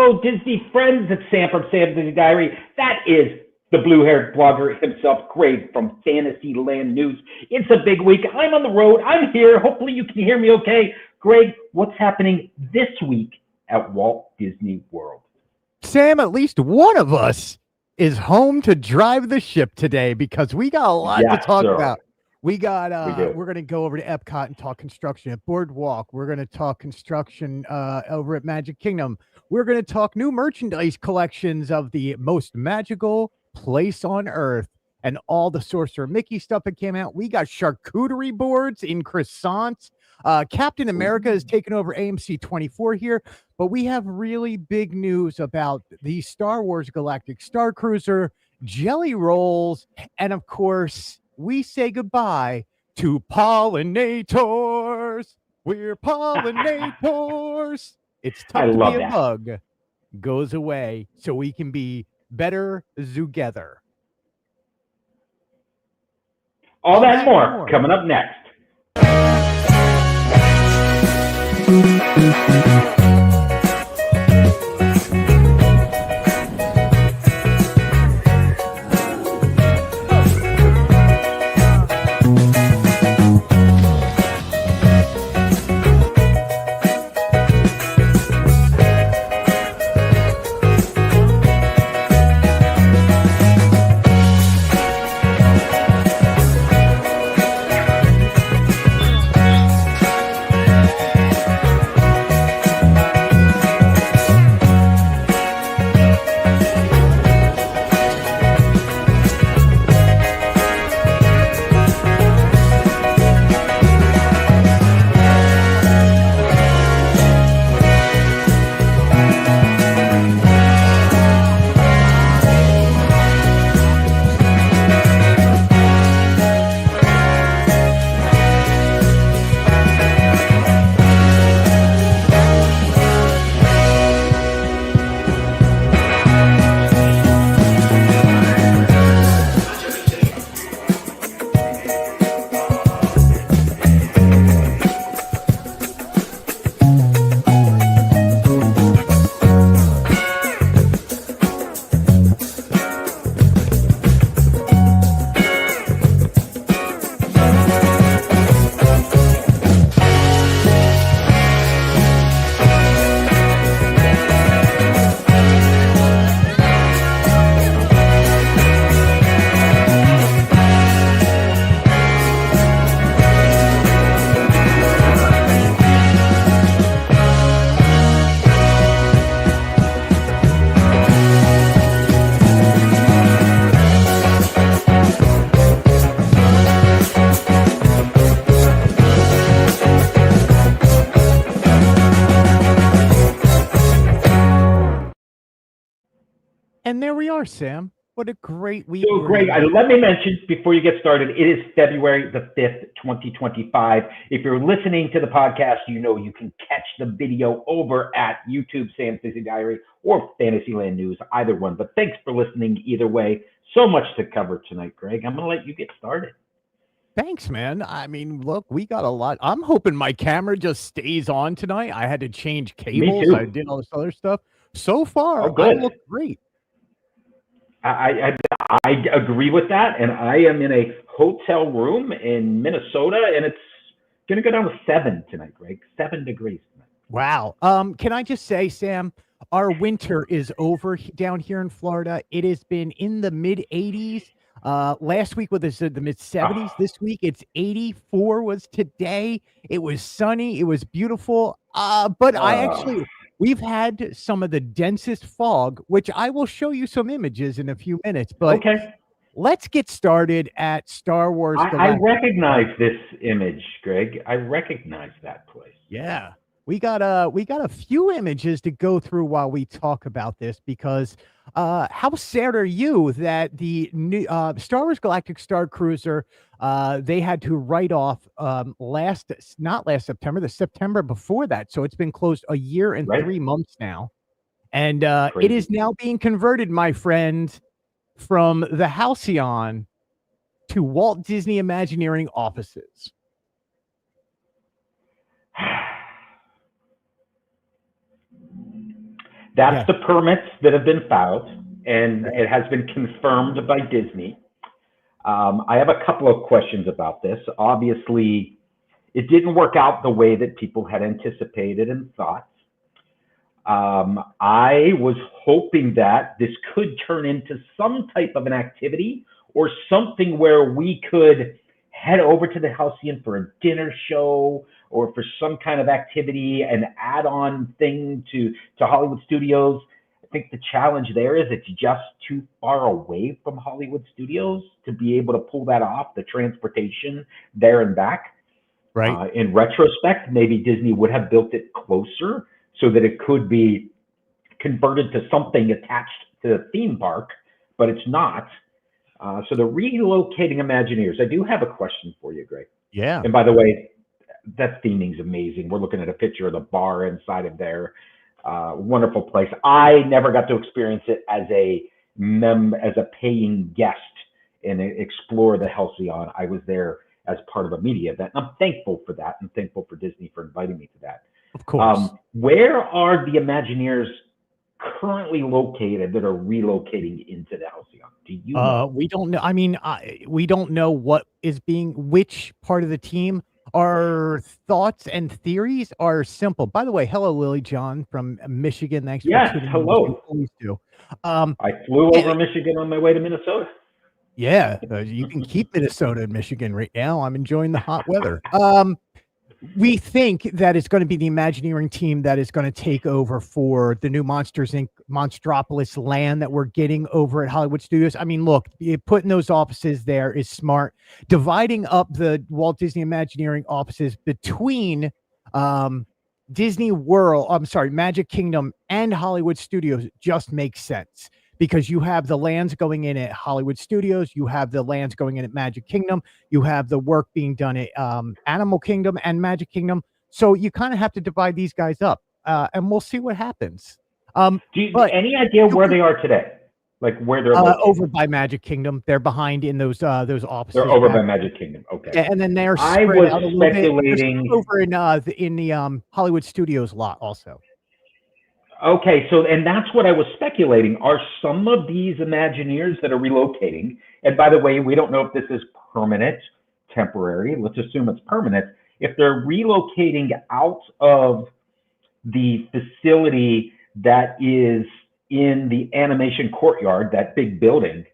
Hello, Disney friends. It's Sam from Sam's Disney Diary. That is the blue-haired blogger himself, Greg from Fantasyland News. It's a big week. I'm on the road. I'm here. Hopefully you can hear me okay. Greg, what's happening this week at Walt Disney World? Sam, at least one of us is home to drive the ship today because we got a lot to talk about. We're going to go over to Epcot and talk construction at BoardWalk. We're going to talk construction over at Magic Kingdom. We're going to talk new merchandise collections of the most magical place on earth and all the Sorcerer Mickey stuff that came out. We got charcuterie boards in croissants. Captain America is taking over AMC 24 here, but we have really big news about the Star Wars Galactic Star Cruiser, jelly rolls, and of course, we say goodbye to pollinators. We're pollinators. It's tough to be a bug. Goes away so we can be better together. All that and more coming up next. And there we are, Sam. What a great week. So, Greg, let me mention before you get started, it is February the 5th, 2025. If you're listening to the podcast, you know you can catch the video over at YouTube, Sam's Disney Diary, or Fantasyland News, either one. But thanks for listening either way. So much to cover tonight, Greg. I'm going to let you get started. Thanks, man. I mean, look, we got a lot. I'm hoping my camera just stays on tonight. I had to change cables. I did all this other stuff. So far, I look great. I agree with that, and I am in a hotel room in Minnesota, and it's going to go down to 7 tonight, Greg. 7 degrees tonight. Wow. Can I just say, Sam, our winter is over down here in Florida. It has been in the mid-80s. Last week was the mid-70s. This week it's 84 was today. It was sunny. It was beautiful. But we've had some of the densest fog, which I will show you some images in a few minutes. But let's get started at Star Wars. I recognize this image, Greg. I recognize that place. Yeah. We got a few images to go through while we talk about this because how sad are you that the new Star Wars Galactic Star Cruiser they had to write off not last September, the September before that. So it's been closed a year and 3 months now. And it is now being converted, my friend, from the Halcyon to Walt Disney Imagineering offices. That's the permits that have been filed, and it has been confirmed by Disney. I have a couple of questions about this. Obviously, it didn't work out the way that people had anticipated and thought. I was hoping that this could turn into some type of an activity or something where we could head over to the Halcyon for a dinner show or for some kind of activity, an add-on thing to Hollywood Studios. I think the challenge there is it's just too far away from Hollywood Studios to be able to pull that off, the transportation there and back. Right. In retrospect, maybe Disney would have built it closer so that it could be converted to something attached to the theme park, but it's not. So the relocating Imagineers, I do have a question for you, Greg. Yeah. And by the way, that theming's amazing. We're looking at a picture of the bar inside of there. Wonderful place. I never got to experience it as a paying guest and explore the Halcyon. I was there as part of a media event. And I'm thankful for that. I'm thankful for Disney for inviting me to that. Of course. Where are the Imagineers currently located that are relocating into the Halcyon? Do you know? We don't know. I mean, we don't know which part of the team. Our thoughts and theories are simple. By the way, hello, Lily John from Michigan. Thanks for tuning in. Hello. Always do. I flew over Michigan on my way to Minnesota. Yeah, you can keep Minnesota and Michigan right now. I'm enjoying the hot weather. We think that it's going to be the Imagineering team that is going to take over for the new Monsters Inc. Monstropolis land that we're getting over at Hollywood Studios. I mean, look, putting those offices there is smart. Dividing up the Walt Disney Imagineering offices between Disney World, Magic Kingdom and Hollywood Studios just makes sense. Because you have the lands going in at Hollywood Studios, you have the lands going in at Magic Kingdom, you have the work being done at Animal Kingdom and Magic Kingdom. So you kind of have to divide these guys up, and we'll see what happens. Do you any idea where they are today? Like where they're over by Magic Kingdom. They're behind in those offices. They're over by Magic Kingdom. Okay. Yeah, and then they're I was speculating over in the Hollywood Studios lot also. Okay, so, and that's what I was speculating. Are some of these Imagineers that are relocating, and by the way, we don't know if this is permanent, temporary, let's assume it's permanent. If they're relocating out of the facility that is in the animation courtyard, that big building,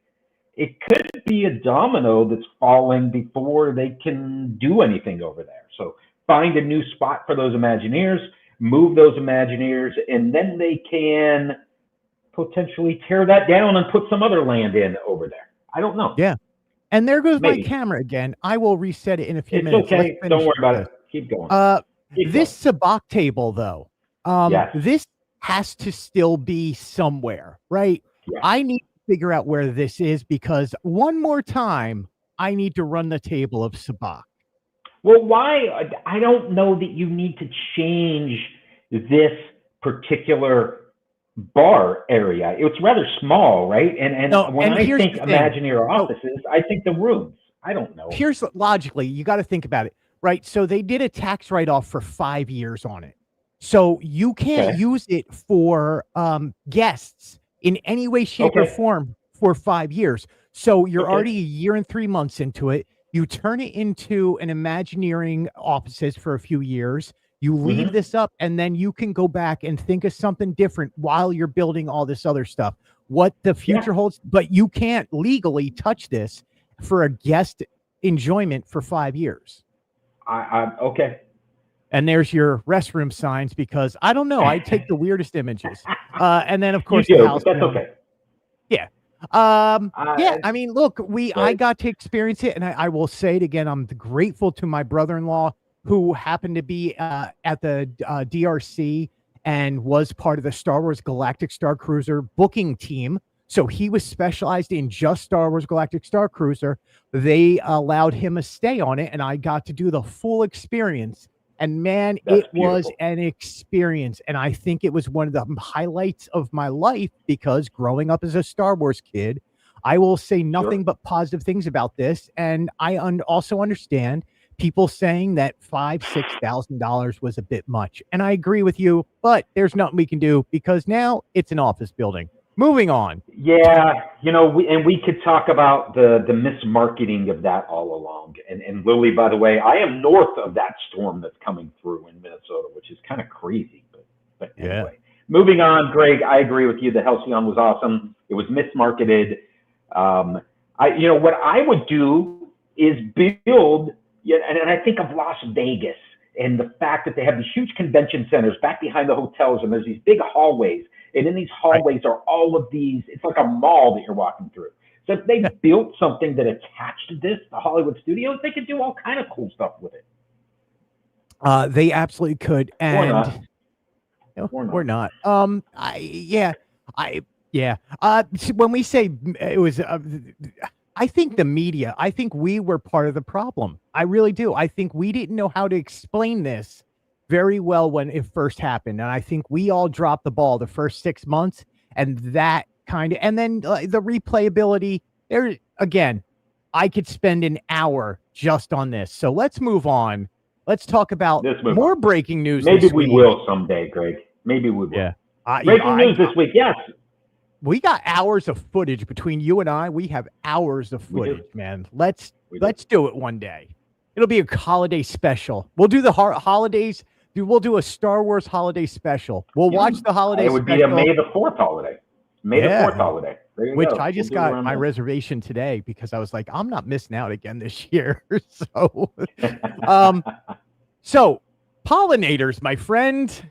it could be a domino that's falling before they can do anything over there. So find a new spot for those Imagineers, move those Imagineers, and then they can potentially tear that down and put some other land in over there. I don't know. Yeah. And there goes my camera again. I will reset it in a few minutes. Okay. Don't worry about it. Keep going. This sabacc table, though, this has to still be somewhere, right? Yeah. I need to figure out where this is because one more time, I need to run the table of sabacc. Well, why? I don't know that you need to change this particular bar area. It's rather small, right? And when I think Imagineer offices, I think the rooms. I don't know. Here's logically, you got to think about it, right? So they did a tax write-off for 5 years on it. So you can't use it for guests in any way, shape, or form for 5 years. So you're already a year and 3 months into it. You turn it into an Imagineering offices for a few years. You leave this up, and then you can go back and think of something different while you're building all this other stuff. What the future holds, but you can't legally touch this for a guest enjoyment for 5 years. Okay. And there's your restroom signs because I don't know. I take the weirdest images. And then of course the house. That's okay. Yeah. I mean, look, I got to experience it, and I will say it again. I'm grateful to my brother-in-law who happened to be at the DRC and was part of the Star Wars Galactic Star Cruiser booking team. So he was specialized in just Star Wars Galactic Star Cruiser. They allowed him a stay on it, and I got to do the full experience. And man, it was an experience. And I think it was one of the highlights of my life because growing up as a Star Wars kid, I will say nothing but positive things about this. And I also understand people saying that $5,000-$6,000 was a bit much. And I agree with you, but there's nothing we can do because now it's an office building. Moving on. Yeah, we could talk about the mismarketing of that all along. And Lily, by the way, I am north of that storm that's coming through in Minnesota, which is kind of crazy. But anyway, moving on, Greg, I agree with you. The Halcyon was awesome. It was mismarketed. What I would do is build, and I think of Las Vegas and the fact that they have these huge convention centers back behind the hotels, and there's these big hallways. And in these hallways are all of these, it's like a mall that you're walking through. So if they built something that attached to this, the Hollywood studios, they could do all kind of cool stuff with it. They absolutely could. And or not. When we say it was, I think the media, I think we were part of the problem. I really do. I think we didn't know how to explain this very well when it first happened. And I think we all dropped the ball the first 6 months, and that and then the replayability there again, I could spend an hour just on this. So let's move on. Let's talk about more breaking news. Maybe we will someday, Greg. Maybe we will. Yeah. Breaking news this week. Yes. We got hours of footage between you and I. We have hours of footage, man. Let's do it one day. It'll be a holiday special. We'll do the holidays. We'll do a Star Wars holiday special. We'll watch the holiday special. It would be a May the 4th holiday. May the 4th holiday. Which I just got my reservation today because I was like, I'm not missing out again this year. So pollinators, my friend.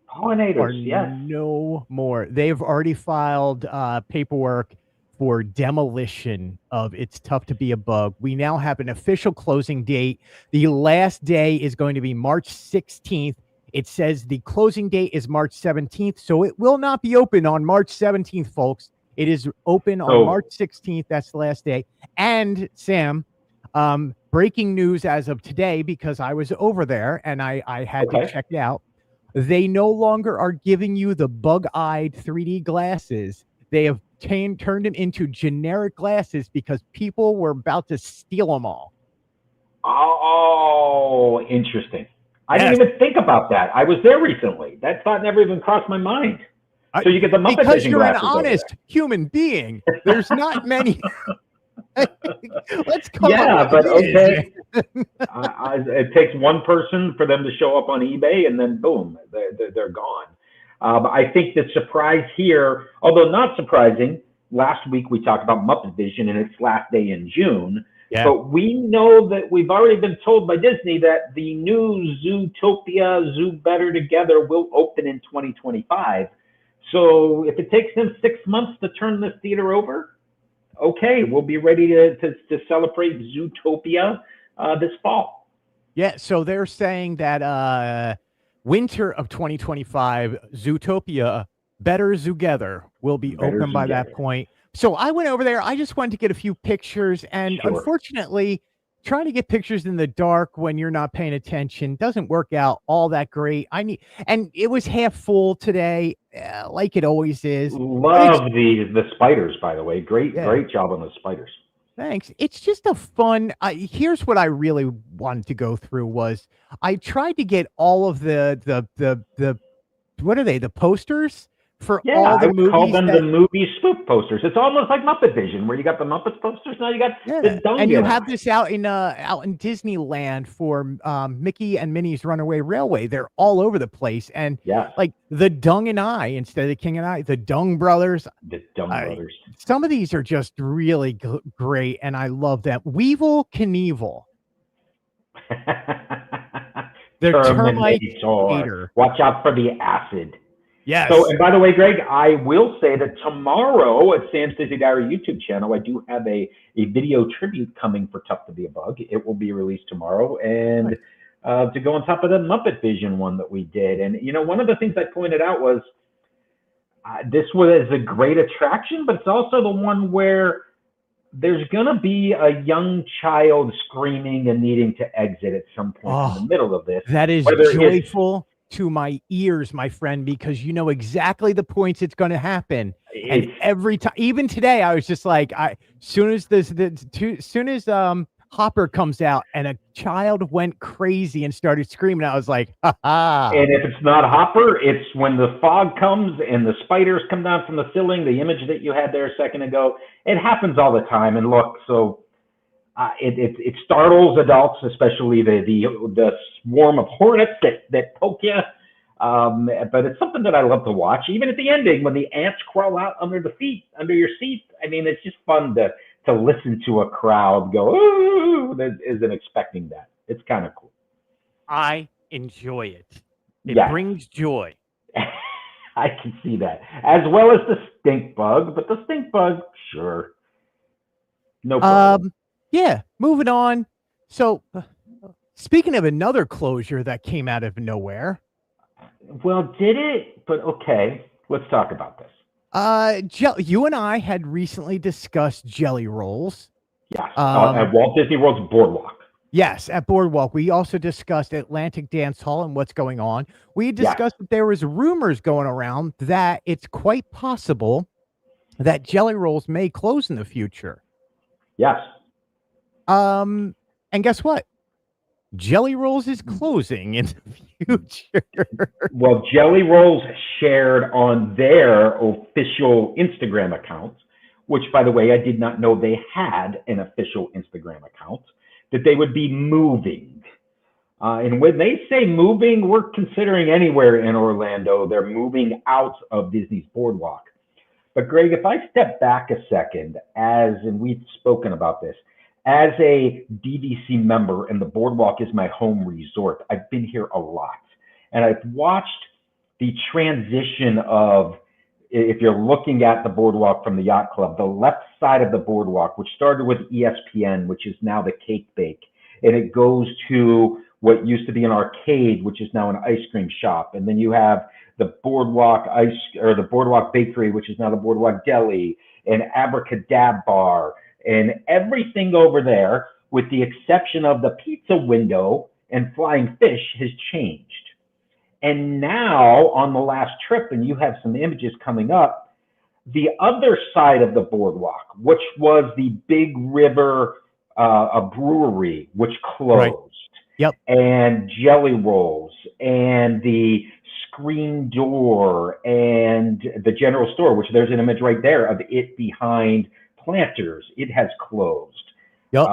Pollinators, yes. No more. They've already filed paperwork for demolition of It's Tough to Be a Bug. We now have an official closing date. The last day is going to be March 16th. It says the closing date is March 17th, so it will not be open on March 17th, folks. It is open on March 16th. That's the last day. And Sam, breaking news as of today, because I was over there and I had to check it out. They no longer are giving you the bug-eyed 3D glasses. They have turned them into generic glasses because people were about to steal them all. Oh, interesting. I didn't even think about that. I was there recently. That thought never even crossed my mind. So you get the Muppet because you're an glasses honest human being. There's not many. Let's come but okay. It takes one person for them to show up on eBay, and then boom, they're gone. I think the surprise here, although not surprising, last week we talked about Muppet Vision and its last day in June. Yeah. But we know that we've already been told by Disney that the new Zootopia, Zoo Better Together will open in 2025. So if it takes them 6 months to turn this theater over, okay, we'll be ready to celebrate Zootopia this fall. Yeah, so they're saying that winter of 2025, Zootopia Better Together will be open by that point. So I went over there. I just wanted to get a few pictures, and unfortunately, trying to get pictures in the dark when you're not paying attention doesn't work out all that great. And it was half full today, like it always is. Love the spiders, by the way. Great job on the spiders. Thanks. It's just a fun. Here's what I really wanted to go through was I tried to get all of the what are they? The posters for all the movies. I call them the movie spook posters. It's almost like Muppet Vision, where you got the Muppets posters. Now you got the Dung. And you have this out in Disneyland for Mickey and Minnie's Runaway Railway. They're all over the place, and like the Dung and I instead of the King and I, the Dung Brothers. The Dung Brothers. Some of these are just really great, and I love them. Weevil Knievel. They're termite eater. Watch out for the acid. Yes. So, and by the way, Greg, I will say that tomorrow at Sam's Disney Diary YouTube channel, I do have a video tribute coming for Tough to Be a Bug. It will be released tomorrow, and to go on top of the Muppet Vision one that we did. And, one of the things I pointed out was this was a great attraction, but it's also the one where there's going to be a young child screaming and needing to exit at some point in the middle of this. That is joyful to my ears, my friend, because you know exactly the points it's going to happen. And every time, even today, I was just like, soon as Hopper comes out and a child went crazy and started screaming. I was like, ha ha. And if it's not Hopper, it's when the fog comes and the spiders come down from the ceiling, the image that you had there a second ago. It happens all the time. And look, so it startles adults, especially the swarm of hornets that poke you. But it's something that I love to watch. Even at the ending, when the ants crawl out under your seat. I mean, it's just fun to listen to a crowd go, ooh, that isn't expecting that. It's kind of cool. I enjoy it. It brings joy. I can see that. As well as the stink bug, but the stink bug, sure. No problem. Yeah, moving on. So, speaking of another closure that came out of nowhere. Well, did it? But okay, let's talk about this. You and I had recently discussed Jelly Rolls. Yes, at Walt Disney World's BoardWalk. Yes, at BoardWalk. We also discussed Atlantic Dance Hall and what's going on. We discussed that there was rumors going around that it's quite possible that Jelly Rolls may close in the future. Yes. And guess what? Jelly Rolls is closing in the future. Well, Jelly Rolls shared on their official Instagram account, which, by the way, I did not know they had an official Instagram account, that they would be moving. And when they say moving, we're considering anywhere in Orlando. They're moving out of Disney's BoardWalk. But Greg, if I step back a second, and we've spoken about this, as a DVC member, and the BoardWalk is my home resort, I've been here a lot. And I've watched the transition of, if you're looking at the BoardWalk from the Yacht Club, the left side of the BoardWalk, which started with ESPN, which is now the Cake Bake, and it goes to what used to be an arcade, which is now an ice cream shop. And then you have the BoardWalk the BoardWalk Bakery, which is now the BoardWalk Deli, and Abracadab Bar, and everything over there, with the exception of the pizza window and flying fish, has changed. And now on the last trip, and you have some images coming up, the other side of the BoardWalk, which was the Big River a brewery, which closed. Right. Yep. And Jelly Rolls and the screen door and the general store, which there's an image right there of it behind Planters. It has closed. Yep.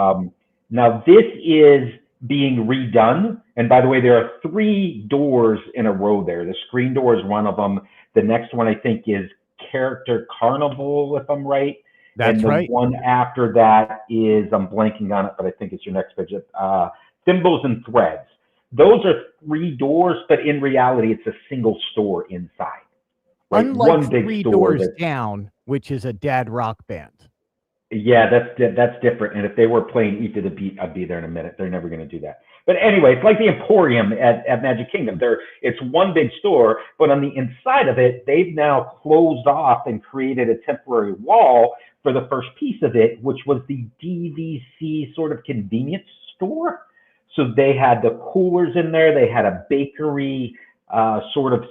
Now this is being redone. And by the way, there are 3 doors in a row there. The screen door is one of them. The next one, I think, is Character Carnival, if I'm right. That's right. And the one after that is, I'm blanking on it, but I think it's your next page, Thimbles and Threads. Those are 3 doors, but in reality, it's a single store inside. Right? Unlike one big 3 doors down, which is a dad rock band. Yeah, that's different. And if they were playing Eat to the Beat, I'd be there in a minute. They're never going to do that. But anyway, it's like the Emporium at Magic Kingdom. It's one big store, but on the inside of it, they've now closed off and created a temporary wall for the first piece of it, which was the DVC sort of convenience store. So they had the coolers in there. They had a bakery sort of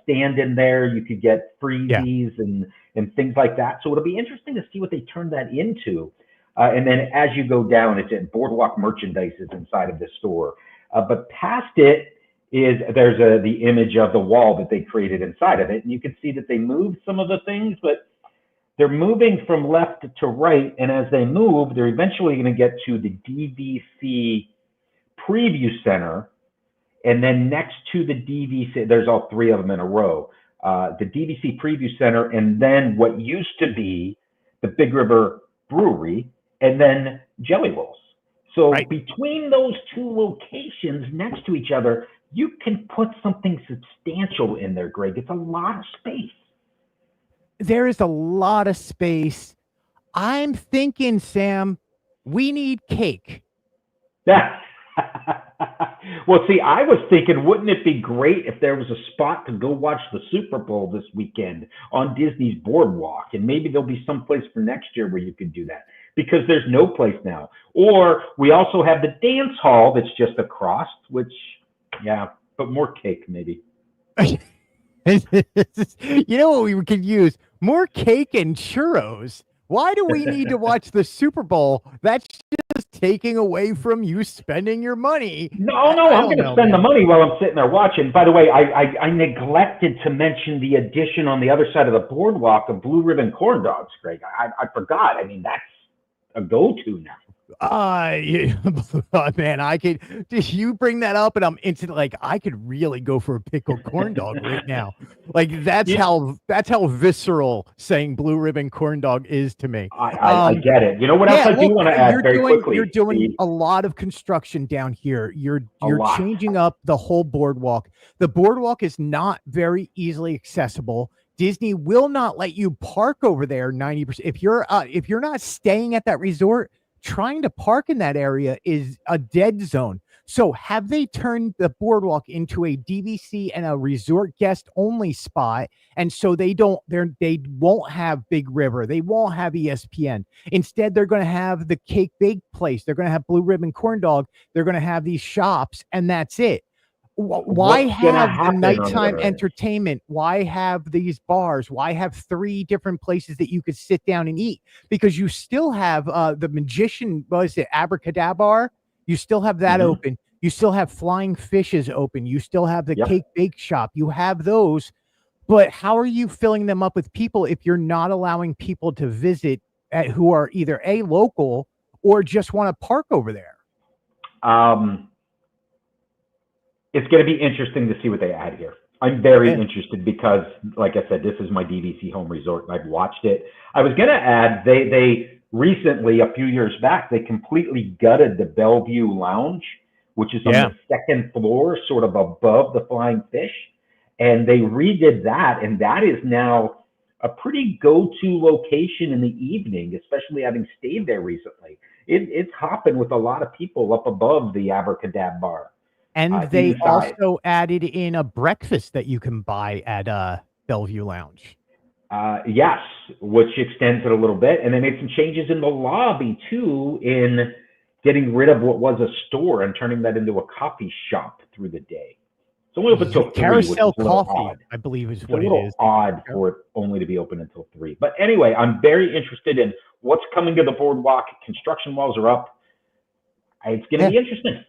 stand in there. You could get freebies and things like that. So it'll be interesting to see what they turn that into. And then as you go down, it's in BoardWalk merchandise is inside of the store. But past it there's the image of the wall that they created inside of it. And you can see that they moved some of the things, but they're moving from left to right. And as they move, they're eventually going to get to the DVC Preview Center. And then next to the DVC, there's all 3 of them in a row. The DVC Preview Center, and then what used to be the Big River Brewery, and then Jelly Rolls. So between those 2 locations next to each other, you can put something substantial in there, Greg. It's a lot of space. There is a lot of space. I'm thinking, Sam, we need cake. Yeah. Well, see, I was thinking, wouldn't it be great if there was a spot to go watch the Super Bowl this weekend on Disney's BoardWalk? And maybe there'll be some place for next year where you could do that, because there's no place now. Or we also have the dance hall that's just across, which, yeah, but more cake maybe. You know what we could use? More cake and churros. Why do we need to watch the Super Bowl? That's just just taking away from you spending your money. No, I'm going to spend the money while I'm sitting there watching. By the way, I neglected to mention the addition on the other side of the boardwalk of blue ribbon corn dogs, Greg. I forgot. I mean, that's a go-to now. Man, I could just you bring that up and I'm instantly like, I could really go for a pickled corn dog right now. Like that's how visceral saying blue ribbon corn dog is to me. I get it. You know what else I do want to add very quickly? You're doing a lot of construction down here. You're changing up the whole boardwalk. The boardwalk is not very easily accessible. Disney will not let you park over there 90%. If you're not staying at that resort, trying to park in that area is a dead zone. So have they turned the boardwalk into a DVC and a resort guest only spot? And so they won't have Big River. They won't have ESPN. Instead, they're going to have the cake bake place. They're going to have blue ribbon corn dog. They're going to have these shops and that's it. Why have the nighttime entertainment? Why have these bars? Why have 3 different places that you could sit down and eat? Because you still have the magician, what is it, Abracadabra? You still have that open. You still have Flying Fishes open. You still have the cake bake shop. You have those. But how are you filling them up with people if you're not allowing people to visit who are either A, local or just want to park over there? It's going to be interesting to see what they add here. I'm very interested because, like I said, this is my DVC home resort and I've watched it. I was going to add, they recently, a few years back, they completely gutted the Bellevue Lounge, which is on the 2nd floor, sort of above the Flying Fish. And they redid that. And that is now a pretty go-to location in the evening, especially having stayed there recently. It's hopping with a lot of people up above the Abracadabra bar. And they also added in a breakfast that you can buy at Bellevue Lounge. Yes, which extends it a little bit. And they made some changes in the lobby, too, in getting rid of what was a store and turning that into a coffee shop through the day. It's only open until 3, Carousel Coffee, I believe is what it is. It's a little odd for it only to be open until 3. But anyway, I'm very interested in what's coming to the boardwalk. Construction walls are up. It's going to be interesting.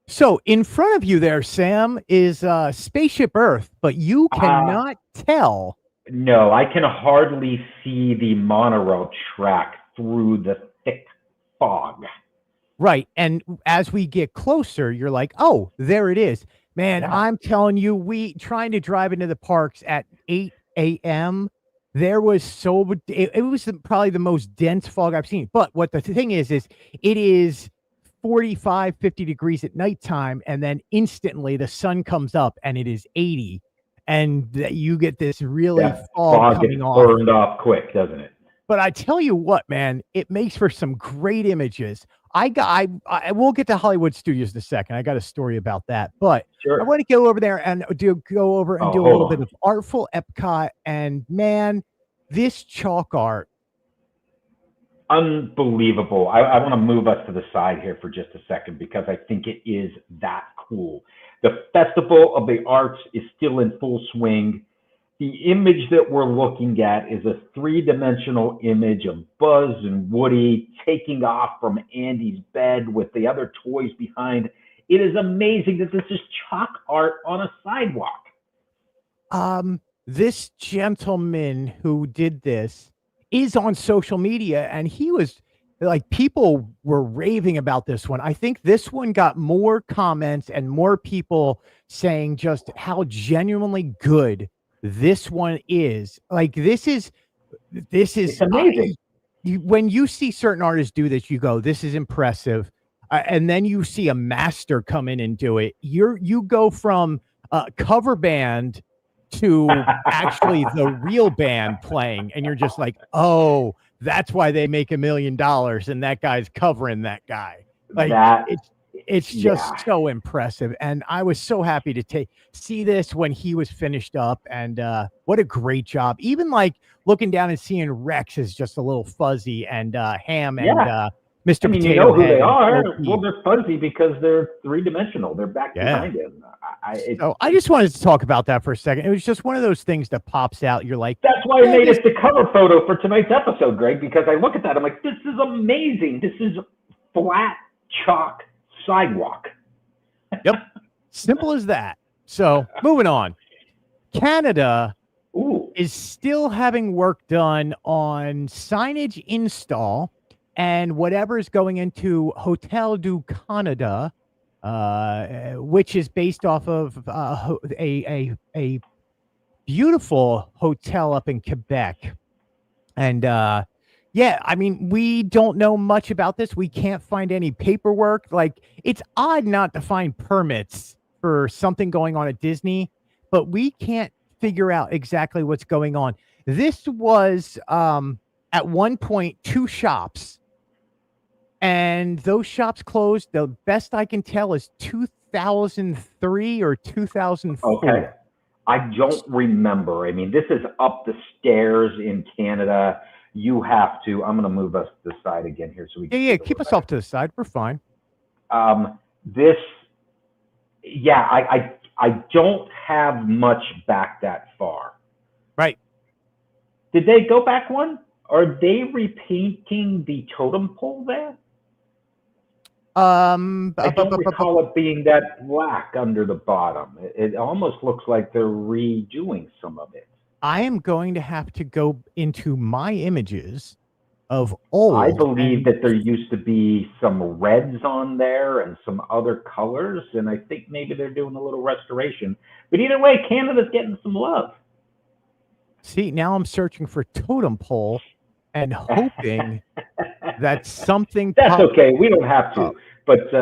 So in front of you there, Sam, is Spaceship Earth, but you cannot tell. No, I can hardly see the monorail track through the thick fog. Right. And as we get closer, you're like, oh, there it is. Man, I'm telling you, trying to drive into the parks at 8 a.m., there was it was probably the most dense fog I've seen. But what the thing is it is 45, 50 degrees at nighttime, and then instantly the sun comes up and it is 80, and you get this really fog coming off. Burned off quick, doesn't it? But I tell you what, man, it makes for some great images. I will get to Hollywood Studios in a second. I got a story about that, but I want to go over there and do a little bit of Artful Epcot. And man, this chalk art. Unbelievable. I want to move us to the side here for just a second because I think it is that cool. The Festival of the Arts is still in full swing. The image that we're looking at is a 3-dimensional image of Buzz and Woody taking off from Andy's bed with the other toys behind. It is amazing that this is chalk art on a sidewalk. This gentleman who did this is on social media, and he was like, people were raving about this one. I think this one got more comments and more people saying just how genuinely good this one is. Like, this is it's amazing. When you see certain artists do this, you go, this is impressive. And then you see a master come in and do it. You go from cover band to actually the real band playing, and you're just like, oh, that's why they make $1 million, and that guy's covering that guy. Like, it's just so impressive. And I was so happy to see this when he was finished up, and what a great job. Even like looking down and seeing Rex is just a little fuzzy, and Ham and Mr. Potato you know who they are. Well, they're fuzzy because they're 3-dimensional. They're back behind him. I just wanted to talk about that for a second. It was just one of those things that pops out. You're like, that's why I made it the cover photo for tonight's episode, Greg, because I look at that, I'm like, this is amazing. This is flat chalk sidewalk. Yep. Simple as that. So moving on. Canada is still having work done on signage install and whatever is going into Hotel du Canada, which is based off of a beautiful hotel up in Quebec. And yeah, I mean, we don't know much about this. We can't find any paperwork. Like, it's odd not to find permits for something going on at Disney, but we can't figure out exactly what's going on. This was at one point 2 shops, and those shops closed. The best I can tell is 2003 or 2004. Okay. I don't remember. I mean, this is up the stairs in Canada. You have to, I'm going to move us to the side again here. So we yeah, keep us off to the side. We're fine. This, yeah, I don't have much back that far. Right. Did they go back one? Are they repainting the totem pole there? I don't recall it being that black under the bottom. It almost looks like they're redoing some of it. I am going to have to go into my images of old. I believe that there used to be some reds on there and some other colors, and I think maybe they're doing a little restoration. But either way, Canada's getting some love. See, now I'm searching for totem pole and hoping that something. That's okay. We don't have to. But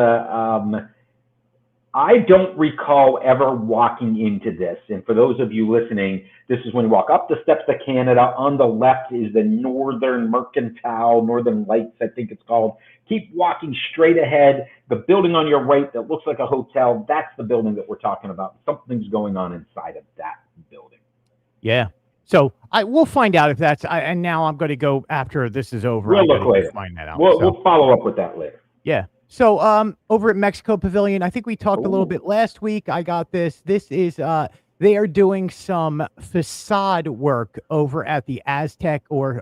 I don't recall ever walking into this. And for those of you listening, this is when you walk up the steps to Canada. On the left is the Northern Lights, I think it's called. Keep walking straight ahead. The building on your right that looks like a hotel, that's the building that we're talking about. Something's going on inside of that building. Yeah. So we'll find out if that's. And now I'm going to go after this is over. We'll look later. Find that out. We'll follow up with that later. Yeah. So over at Mexico Pavilion, I think we talked a little bit last week. I got this. This is they are doing some facade work over at the Aztec or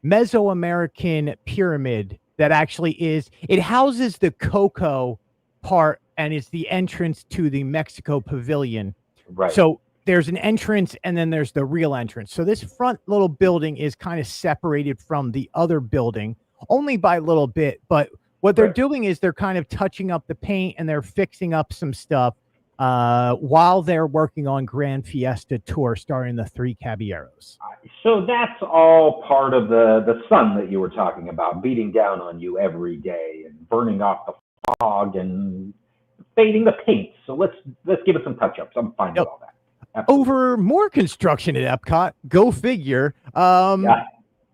Mesoamerican pyramid that actually is. It houses the Coco part and is the entrance to the Mexico Pavilion. Right. So there's an entrance and then there's the real entrance. So this front little building is kind of separated from the other building only by a little bit, but what they're doing is they're kind of touching up the paint and they're fixing up some stuff while they're working on Grand Fiesta Tour starring the 3 Caballeros. So that's all part of the sun that you were talking about, beating down on you every day and burning off the fog and fading the paint. So let's give it some touch-ups. I'm fine with all that. Absolutely. Over more construction at Epcot, go figure.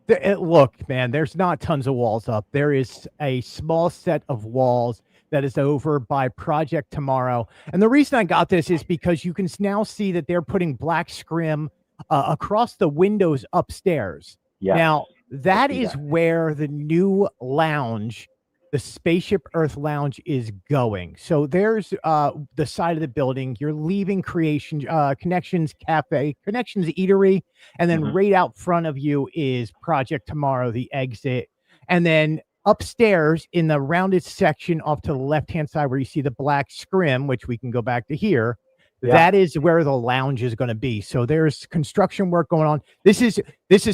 Look, man, there's not tons of walls up. There is a small set of walls that is over by Project Tomorrow. And the reason I got this is because you can now see that they're putting black scrim across the windows upstairs. Yes. Now, that is where the new lounge, the Spaceship Earth Lounge, is going. So there's the side of the building. You're leaving Connections Cafe, Connections Eatery, and then right out front of you is Project Tomorrow, the exit. And then upstairs in the rounded section off to the left-hand side where you see the black scrim, which we can go back to here, that is where the lounge is going to be. So there's construction work going on. This is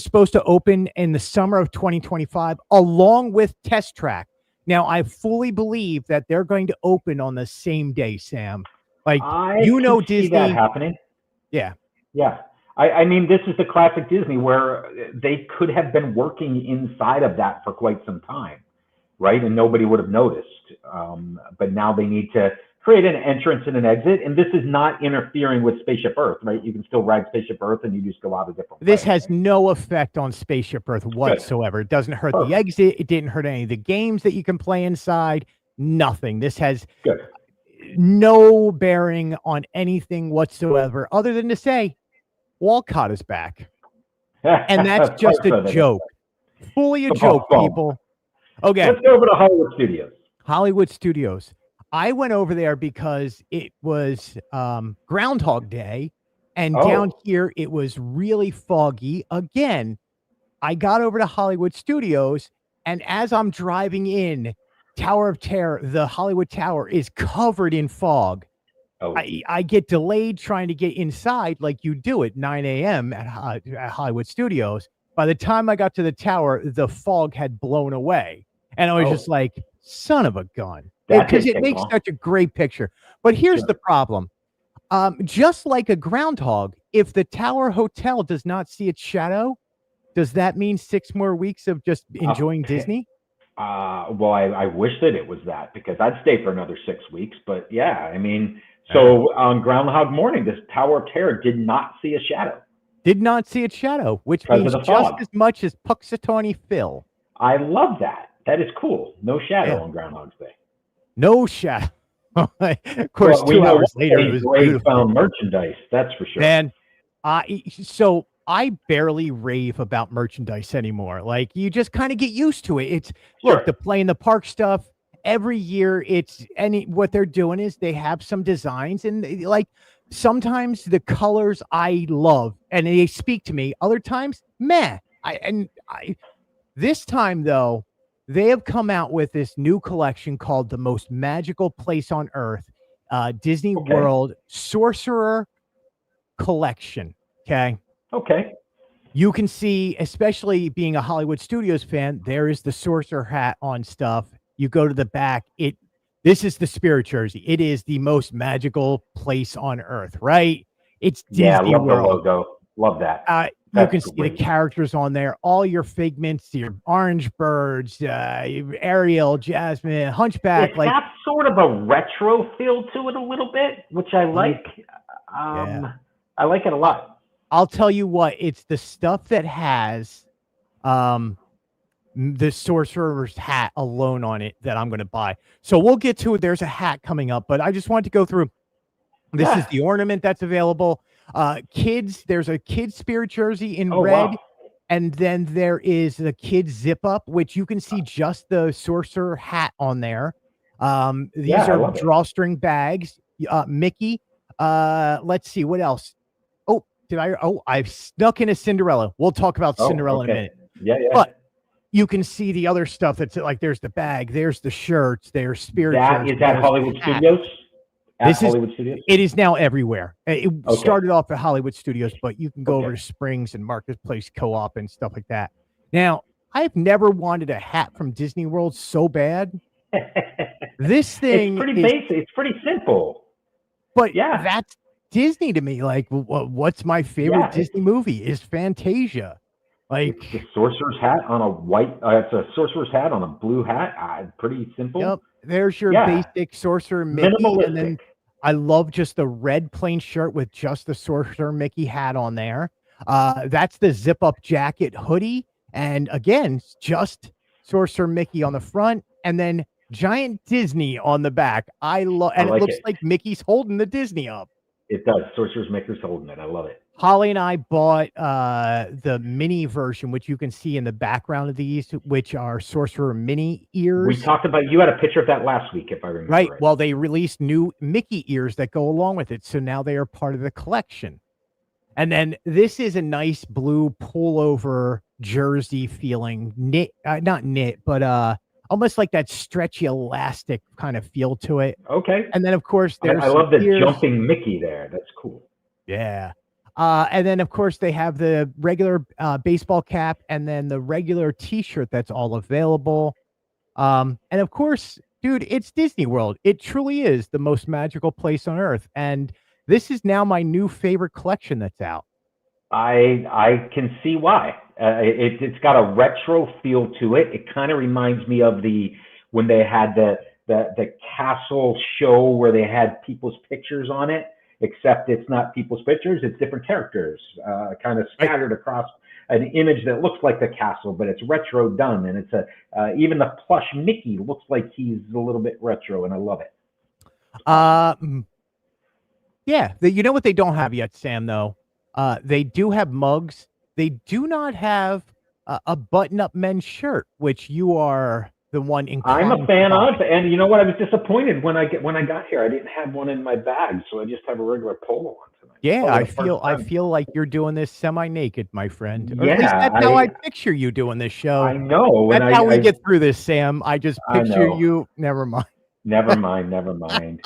supposed to open in the summer of 2025 along with Test Track. Now, I fully believe that they're going to open on the same day, Sam. Like, Disney. See that happening. Yeah. Yeah. I mean, this is the classic Disney where they could have been working inside of that for quite some time, right? And nobody would have noticed. But now they need to create an entrance and an exit. And this is not interfering with Spaceship Earth, right? You can still ride Spaceship Earth and you just go out a different way. This has no effect on Spaceship Earth whatsoever. It doesn't hurt the exit. It didn't hurt any of the games that you can play inside. Nothing. This has no bearing on anything whatsoever other than to say Walcott is back. And that's just a joke. Fully a joke, people. Okay. Let's go over to Hollywood Studios. Hollywood Studios. I went over there because it was Groundhog Day, and down here it was really foggy. Again, I got over to Hollywood Studios, and as I'm driving in, Tower of Terror, the Hollywood Tower, is covered in fog. Oh. I get delayed trying to get inside like you do at 9 a.m. at Hollywood Studios. By the time I got to the tower, the fog had blown away. And I was just like, son of a gun. Because it makes such a great picture. But here's the problem. Just like a groundhog, if the Tower Hotel does not see its shadow, does that mean 6 more weeks of just enjoying Disney? Well, I wish that it was that, because I'd stay for another 6 weeks. But yeah, I mean, so on Groundhog Morning, this Tower of Terror did not see a shadow. Did not see its shadow, which means just as much as Puxatawny Phil. I love that. That is cool. No shadow on Groundhog's Day. No shadow. Of course, 2 hours later, it was beautiful. Found merchandise. That's for sure. Man, so I barely rave about merchandise anymore. Like, you just kind of get used to it. It's look, the play in the park stuff. Every year, what they're doing is they have some designs, and like sometimes the colors I love and they speak to me. Other times, meh. This time though, they have come out with this new collection called The Most Magical Place on Earth, Disney World Sorcerer Collection. Okay. You can see, especially being a Hollywood Studios fan, there is the sorcerer hat on stuff. You go to the back. This is the spirit jersey. It is the most magical place on earth, right? It's Disney World. The logo. Love that. You can see the characters on there, all your figments, your orange birds, Ariel, Jasmine, Hunchback. It's got sort of a retro feel to it a little bit, which I like. I like it a lot. I'll tell you what, it's the stuff that has the sorcerer's hat alone on it that I'm going to buy. So we'll get to it. There's a hat coming up, but I just wanted to go through. This is the ornament that's available. Kids, there's a kid's spirit jersey in red. Wow. And then there is the kids zip up, which you can see just the sorcerer hat on there. These are drawstring bags. Mickey. Let's see what else. I've snuck in a Cinderella. We'll talk about Cinderella in a minute. Yeah. But you can see the other stuff that's like, there's the bag, there's the shirts, there's spirit. Is that Hollywood Studios? It is now everywhere. It started off at Hollywood Studios, but you can go over to Springs and Marketplace Co-op and stuff like that. Now, I've never wanted a hat from Disney World so bad. This thing it's pretty basic. It's pretty simple. But that's Disney to me. Like, what's my favorite Disney movie? Is Fantasia. Like, it's the sorcerer's hat on a white. It's a sorcerer's hat on a blue hat. Pretty simple. Yep. There's your basic sorcerer Mickey, and then I love just the red plain shirt with just the sorcerer Mickey hat on there. That's the zip up jacket hoodie, and again, just sorcerer Mickey on the front, and then giant Disney on the back. I love, and it looks like Mickey's holding the Disney up. It does. Sorcerer's Mickey's holding it. I love it. Holly and I bought the mini version, which you can see in the background of these, which are Sorcerer mini ears. We talked about, you had a picture of that last week, if I remember. Right. Well, they released new Mickey ears that go along with it. So now they are part of the collection. And then this is a nice blue pullover jersey feeling knit, not knit, but almost like that stretchy elastic kind of feel to it. Okay. And then, of course, there's I love the jumping Mickey there. That's cool. Yeah. And then, of course, they have the regular baseball cap and then the regular T-shirt that's all available. And, of course, dude, it's Disney World. It truly is the most magical place on earth. And this is now my new favorite collection that's out. I can see why. It's got a retro feel to it. It kind of reminds me of when they had the castle show where they had people's pictures on it. Except it's not people's pictures, it's different characters kind of scattered across an image that looks like the castle, but it's retro done. And it's even the plush Mickey looks like he's a little bit retro, and I love it. Yeah. You know what they don't have yet, Sam, though? They do have mugs. They do not have a button-up men's shirt, which you are the one in. I'm a fan of, and you know what? I was disappointed when I got here. I didn't have one in my bag, so I just have a regular polo on tonight. Yeah, I feel like you're doing this semi-naked, my friend. Yeah, or at least that's how I picture you doing this show. I know. That's how we get through this, Sam. I just picture you. Never mind. Never mind. Never mind.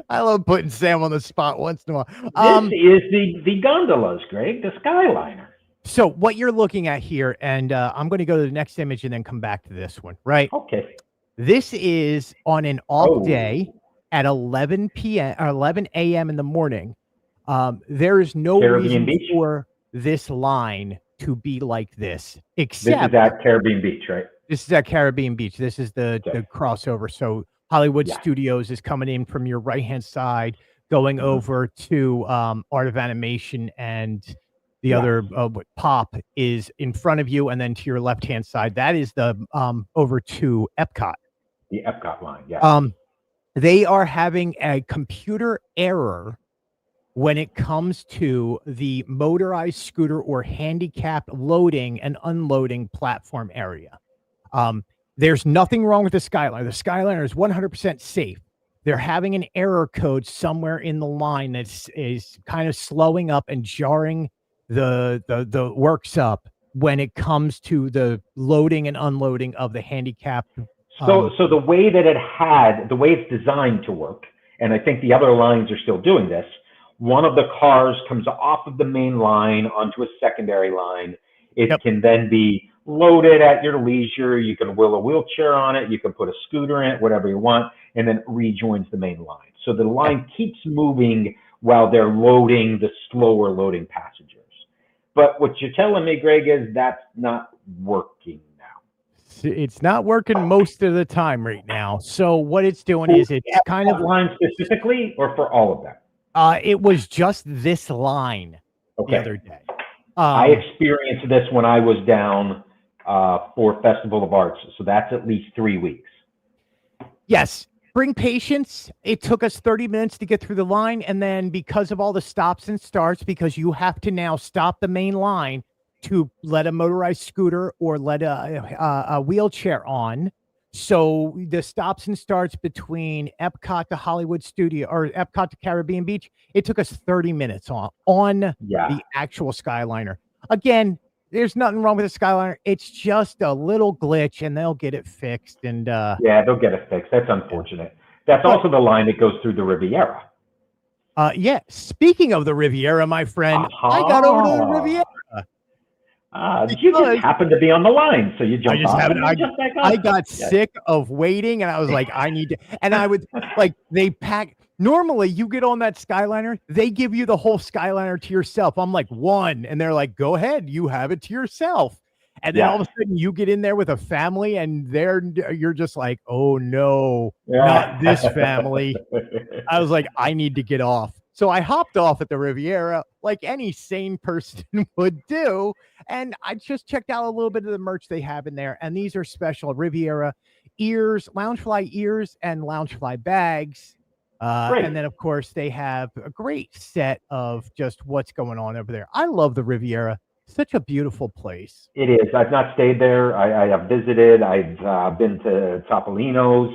I love putting Sam on the spot once in a while. This is the gondolas, Greg, the Skyliner. So what you're looking at here, and I'm going to go to the next image and then come back to this one, right? Okay. This is on an off day at 11 p.m. or 11 a.m. in the morning. There is no Caribbean reason Beach? for this line to be like this, This except is at Caribbean Beach, right? This is at Caribbean Beach. This is the crossover. So Hollywood Studios is coming in from your right-hand side, going over to Art of Animation, and the other Pop is in front of you, and then to your left-hand side, that is the over to Epcot. The Epcot line, they are having a computer error when it comes to the motorized scooter or handicapped loading and unloading platform area. There's nothing wrong with the Skyliner. The Skyliner is 100% safe. They're having an error code somewhere in the line that is kind of slowing up and jarring the works up when it comes to the loading and unloading of the handicapped. So the way that the way it's designed to work, and I think the other lines are still doing this, one of the cars comes off of the main line onto a secondary line. It can then be loaded at your leisure. You can wheel a wheelchair on it. You can put a scooter in it, whatever you want, and then it rejoins the main line. So the line keeps moving while they're loading the slower loading passengers. But what you're telling me, Greg, is that's not working now. It's not working most of the time right now. So what it's doing is it's kind of line specifically, or for all of them. It was just this line the other day. I experienced this when I was down for Festival of Arts, so that's at least 3 weeks. Yes. Bring patience. It took us 30 minutes to get through the line, and then because of all the stops and starts, because you have to now stop the main line to let a motorized scooter or let a wheelchair on. So the stops and starts between Epcot to Hollywood Studio or Epcot to Caribbean Beach, it took us 30 minutes on the actual Skyliner. Again, there's nothing wrong with the Skyliner. It's just a little glitch, and they'll get it fixed. And they'll get it fixed. That's unfortunate. That's also the line that goes through the Riviera. Speaking of the Riviera, my friend, I got over to the Riviera. You just happened to be on the line, so you jumped off. I got sick of waiting, and I was like, I need to. And I would they pack. Normally, you get on that Skyliner, they give you the whole Skyliner to yourself. I'm like, one, and they're like, go ahead, you have it to yourself. And then all of a sudden, you get in there with a family, and you're just like, oh no, not this family. I was like, I need to get off. So I hopped off at the Riviera like any sane person would do. And I just checked out a little bit of the merch they have in there. And these are special Riviera ears, Loungefly ears, and Loungefly bags. And then, of course, they have a great set of just what's going on over there. I love the Riviera. Such a beautiful place. It is. I've not stayed there. I have visited. I've been to Topolino's.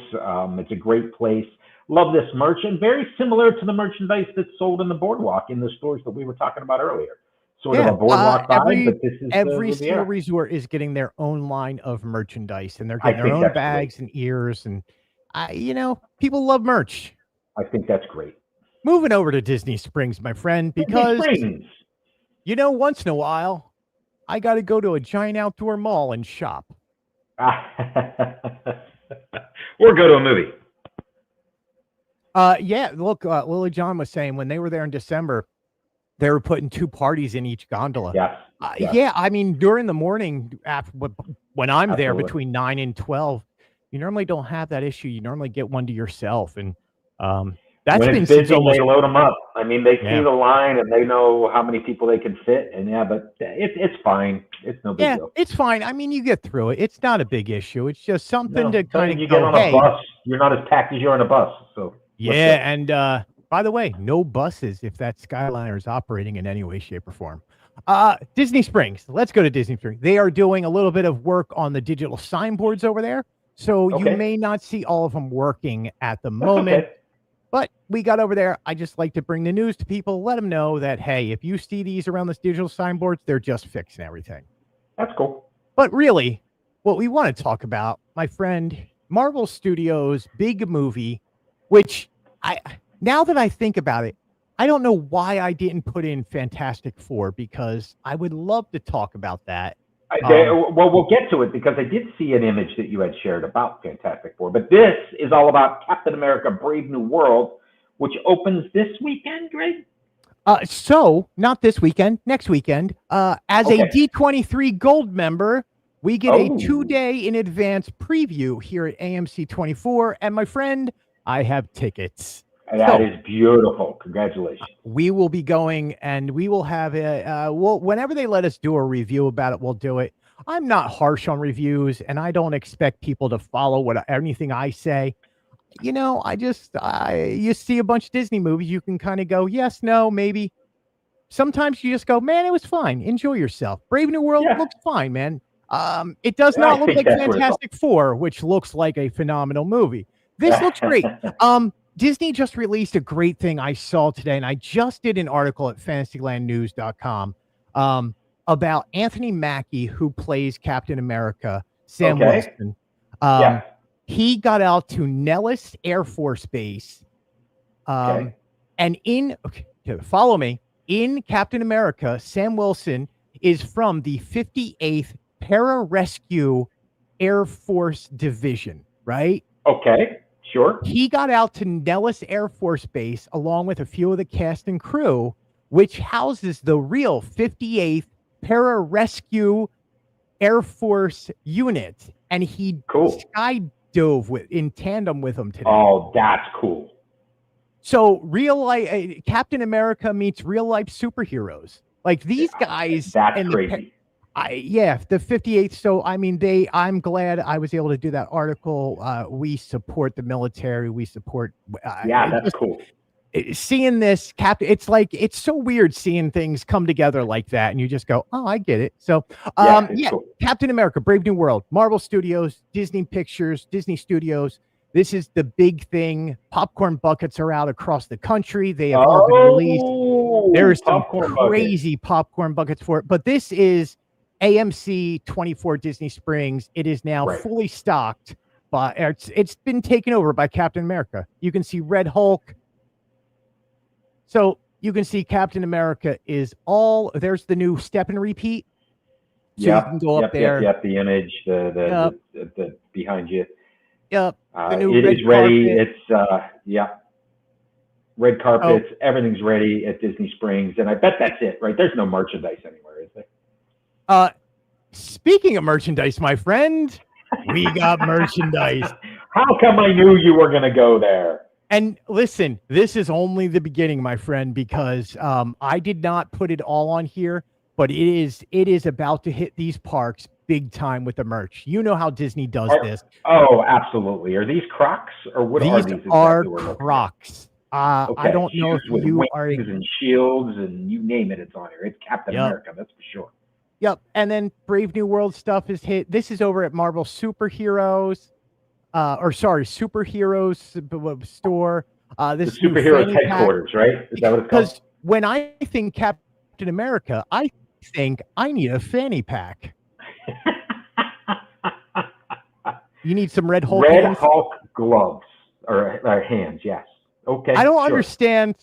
It's a great place. Love this merch, and very similar to the merchandise that's sold in the BoardWalk in the stores that we were talking about earlier. Sort of a BoardWalk vibe, but this is every single resort is getting their own line of merchandise, and they're getting their own bags and ears, and people love merch. I think that's great. Moving over to Disney Springs, my friend, because once in a while, I got to go to a giant outdoor mall and shop. Or go to a movie. Look, Lily John was saying when they were there in December, they were putting 2 parties in each gondola. Yes. I mean, during the morning, when I'm there between 9 and 12, you normally don't have that issue. You normally get one to yourself, and that's when been it's busy, they load them up. I mean, they see the line and they know how many people they can fit, and but it's fine. It's no big deal. It's fine. I mean, you get through it. It's not a big issue. It's just something to kind of you get on a bus. You're not as packed as you're on a bus, so. Yeah, and by the way, no buses if that Skyliner is operating in any way, shape, or form. Disney Springs. Let's go to Disney Springs. They are doing a little bit of work on the digital signboards over there. So you may not see all of them working at the moment. Okay. But we got over there. I just like to bring the news to people, let them know that, hey, if you see these around this digital signboards, they're just fixing everything. That's cool. But really, what we want to talk about, my friend, Marvel Studios' big movie, which now that I think about it, I don't know why I didn't put in Fantastic Four, because I would love to talk about that. Well, we'll get to it, because I did see an image that you had shared about Fantastic Four. But this is all about Captain America: Brave New World, which opens this weekend, Greg? So not this weekend, next weekend. As a D23 Gold member, we get a 2-day in advance preview here at AMC 24. And my friend, I have tickets. That is beautiful. Congratulations. We will be going, and we will have whenever they let us do a review about it, we'll do it. I'm not harsh on reviews, and I don't expect people to follow anything I say. You know, you see a bunch of Disney movies, you can kind of go, yes, no, maybe. Sometimes you just go, man, it was fine. Enjoy yourself. Brave New World looks fine, man. It does not look like Fantastic Four, which looks like a phenomenal movie. This looks great. Disney just released a great thing I saw today, and I just did an article at fantasylandnews.com about Anthony Mackie, who plays Captain America, Sam Wilson. He got out to Nellis Air Force Base, and follow me, in Captain America, Sam Wilson is from the 58th Pararescue Air Force Division, right? Okay. Sure. He got out to Nellis Air Force Base along with a few of the cast and crew, which houses the real 58th Pararescue Air Force unit. And he skydove in tandem with them today. Oh, that's cool. So real life Captain America meets real life superheroes. Like these guys. That's crazy. The 58th. So, I mean, I'm glad I was able to do that article. We support the military. We support. That's cool. Seeing this it's so weird seeing things come together like that. And you just go, oh, I get it. So, cool. Captain America, Brave New World, Marvel Studios, Disney Pictures, Disney Studios. This is the big thing. Popcorn buckets are out across the country. They have all been released. There's some crazy popcorn buckets for it. But this is AMC 24 Disney Springs. It is now fully stocked, but it's been taken over by Captain America. You can see Red Hulk. So you can see Captain America is there's the new step and repeat. So you can go up there. The image, the behind you. Yep. It is ready. It's red carpets. Everything's ready at Disney Springs, and I bet that's it, right? There's no merchandise anywhere, is there? Speaking of merchandise, my friend, we got merchandise. How come I knew you were going to go there? And listen, this is only the beginning, my friend, because I did not put it all on here, but it is about to hit these parks big time with the merch. You know how Disney does this. Oh, absolutely. Are these Crocs, or what are these? These are Crocs. I don't know if you are and shields and you name it, it's on here. It's Captain America, that's for sure. Yep. And then Brave New World stuff is hit. This is over at Marvel Superheroes, Superheroes store. This the Superheroes headquarters, right? Is that what it's called? Because when I think Captain America, I think I need a fanny pack. You need some Red Hulk hands? Hulk gloves or hands, yes. Okay. I don't understand.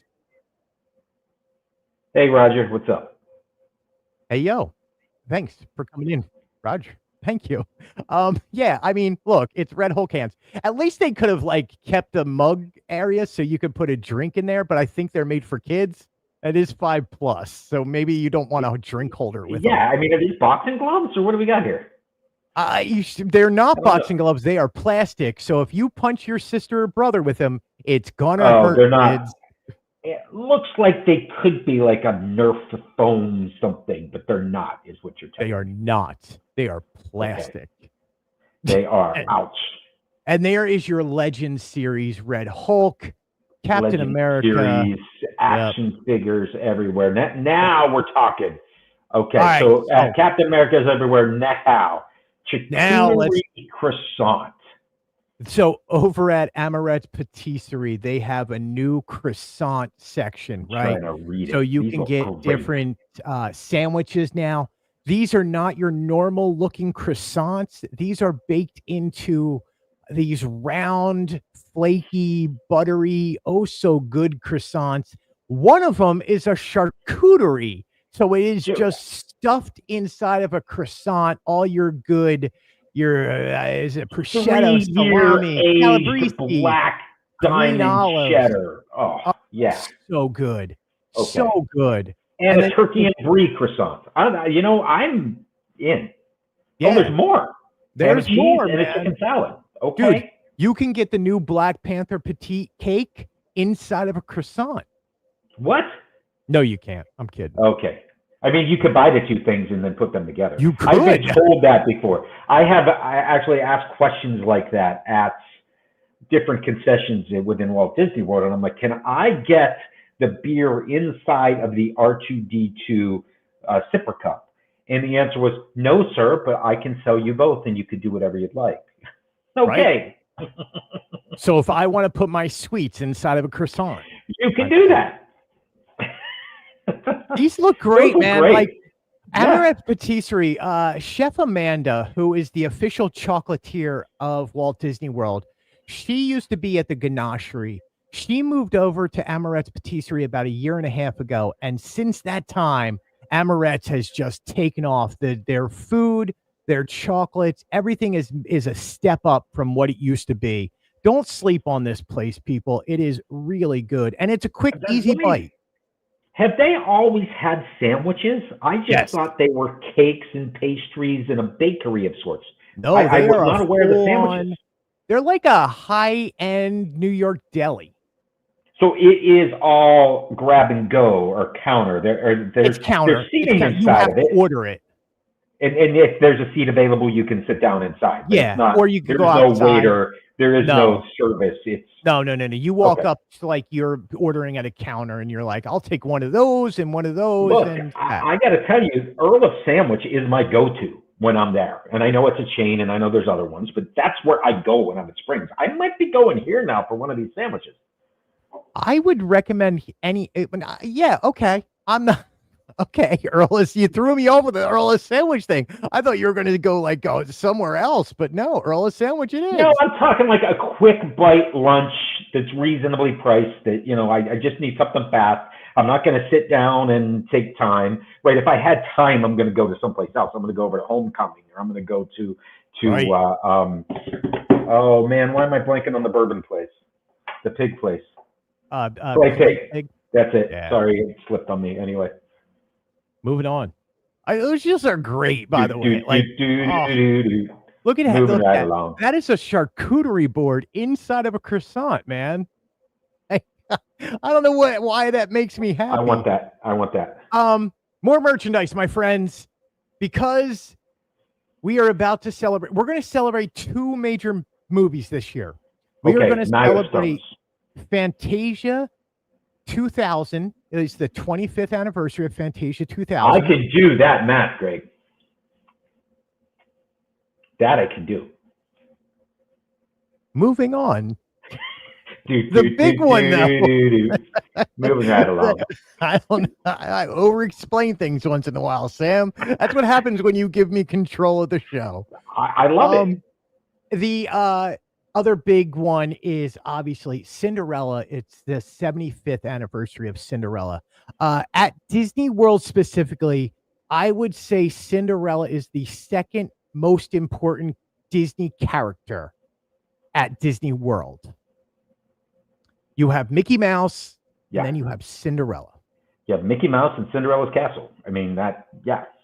Hey, Roger, what's up? Hey, yo. Thanks for coming in, Roger. Thank you. I mean, look, it's Red Hulk hands. At least they could have kept the mug area so you could put a drink in there, but I think they're made for kids. It is 5+, so maybe you don't want a drink holder with them. I mean, are these boxing gloves, or what do we got here? They're not boxing gloves. They are plastic. So if you punch your sister or brother with them, it's gonna hurt. They're not. Kids. It looks like they could be like a Nerf foam something, but they're not, is what you're telling me. They are not. They are plastic. Okay. They are. Ouch. And there is your Legends series Red Hulk, Captain America. Series, action figures everywhere. Now we're talking. Okay, All right, so Captain America's everywhere now. Charcuterie croissant. So over at Amaret's Patisserie, they have a new croissant section, right? Trying to read it. So you These can look get great. different sandwiches now. These are not your normal looking croissants. These are baked into these round, flaky, buttery, oh so good croissants. One of them is a charcuterie. So it is just stuffed inside of a croissant, all your good, your is it prosciutto, salami, calabrese, black diamond cheddar. Oh, yeah. So good. Okay. So good. And a turkey and brie croissant. I'm in. Yeah. Oh, there's more. There's more, and a chicken salad. Okay. Dude, you can get the new Black Panther petite cake inside of a croissant. What? No, you can't. I'm kidding. Okay. I mean, you could buy the two things and then put them together. You could. I've been told that before. I actually asked questions like that at different concessions within Walt Disney World, and I'm like, can I get the beer inside of the R2D2 sipper cup? And the answer was, no, sir, but I can sell you both, and you could do whatever you'd like. Okay. Right? So if I want to put my sweets inside of a croissant, you can do that. These look great, man. Great. Like Amaret's Patisserie, Chef Amanda, who is the official chocolatier of Walt Disney World, she used to be at the Ganachery. She moved over to Amaret's Patisserie about 1.5 years ago, and since that time, Amaret's has just taken off. Their food, their chocolates, everything is a step up from what it used to be. Don't sleep on this place, people. It is really good, and it's a quick, easy bite. Have they always had sandwiches? I just thought they were cakes and pastries and a bakery of sorts. No, I was not aware of the sandwiches. They're like a high-end New York deli. So it is all grab and go or counter. There's counter. There's seating inside you have of it. To order it. And if there's a seat available, you can sit down inside. Yeah, or you can go outside. There's no waiter. There is no service. It's no. You walk up to like you're ordering at a counter, and you're like, "I'll take one of those and one of those." Look, and I got to tell you, Earl of Sandwich is my go-to when I'm there. And I know it's a chain, and I know there's other ones, but that's where I go when I'm at Springs. I might be going here now for one of these sandwiches. I would recommend any. Yeah, okay. I'm not. Okay, Earl's, you threw me over the Earl's sandwich thing. I thought you were going to go somewhere else, but no, Earl's sandwich it is. No, I'm talking like a quick bite lunch that's reasonably priced that, I just need something fast. I'm not going to sit down and take time. Right, if I had time, I'm going to go to someplace else. I'm going to go over to Homecoming, or I'm going to go to right. Oh man, why am I blanking on the bourbon place? The pig place. Pig. That's it. Yeah. Sorry, it slipped on me. Anyway. Moving on. Those just are great, by the way. Look at that. That is a charcuterie board inside of a croissant, man. I don't know why that makes me happy. I want that. More merchandise, my friends, because we are about to celebrate. We're going to celebrate 2 major movies this year. We are going to celebrate Fantasia 2000. It's the 25th anniversary of Fantasia 2000. I could do that math, Greg. That I can do. Moving on. The big one, though. Moving right along. I don't know. I over-explain things once in a while, Sam. That's what happens when you give me control of the show. I love it. The other big one is obviously Cinderella. It's the 75th anniversary of Cinderella. At Disney World specifically, I would say Cinderella is the second most important Disney character at Disney World. You have Mickey Mouse, and then you have Cinderella. You have Mickey Mouse and Cinderella's castle. I mean,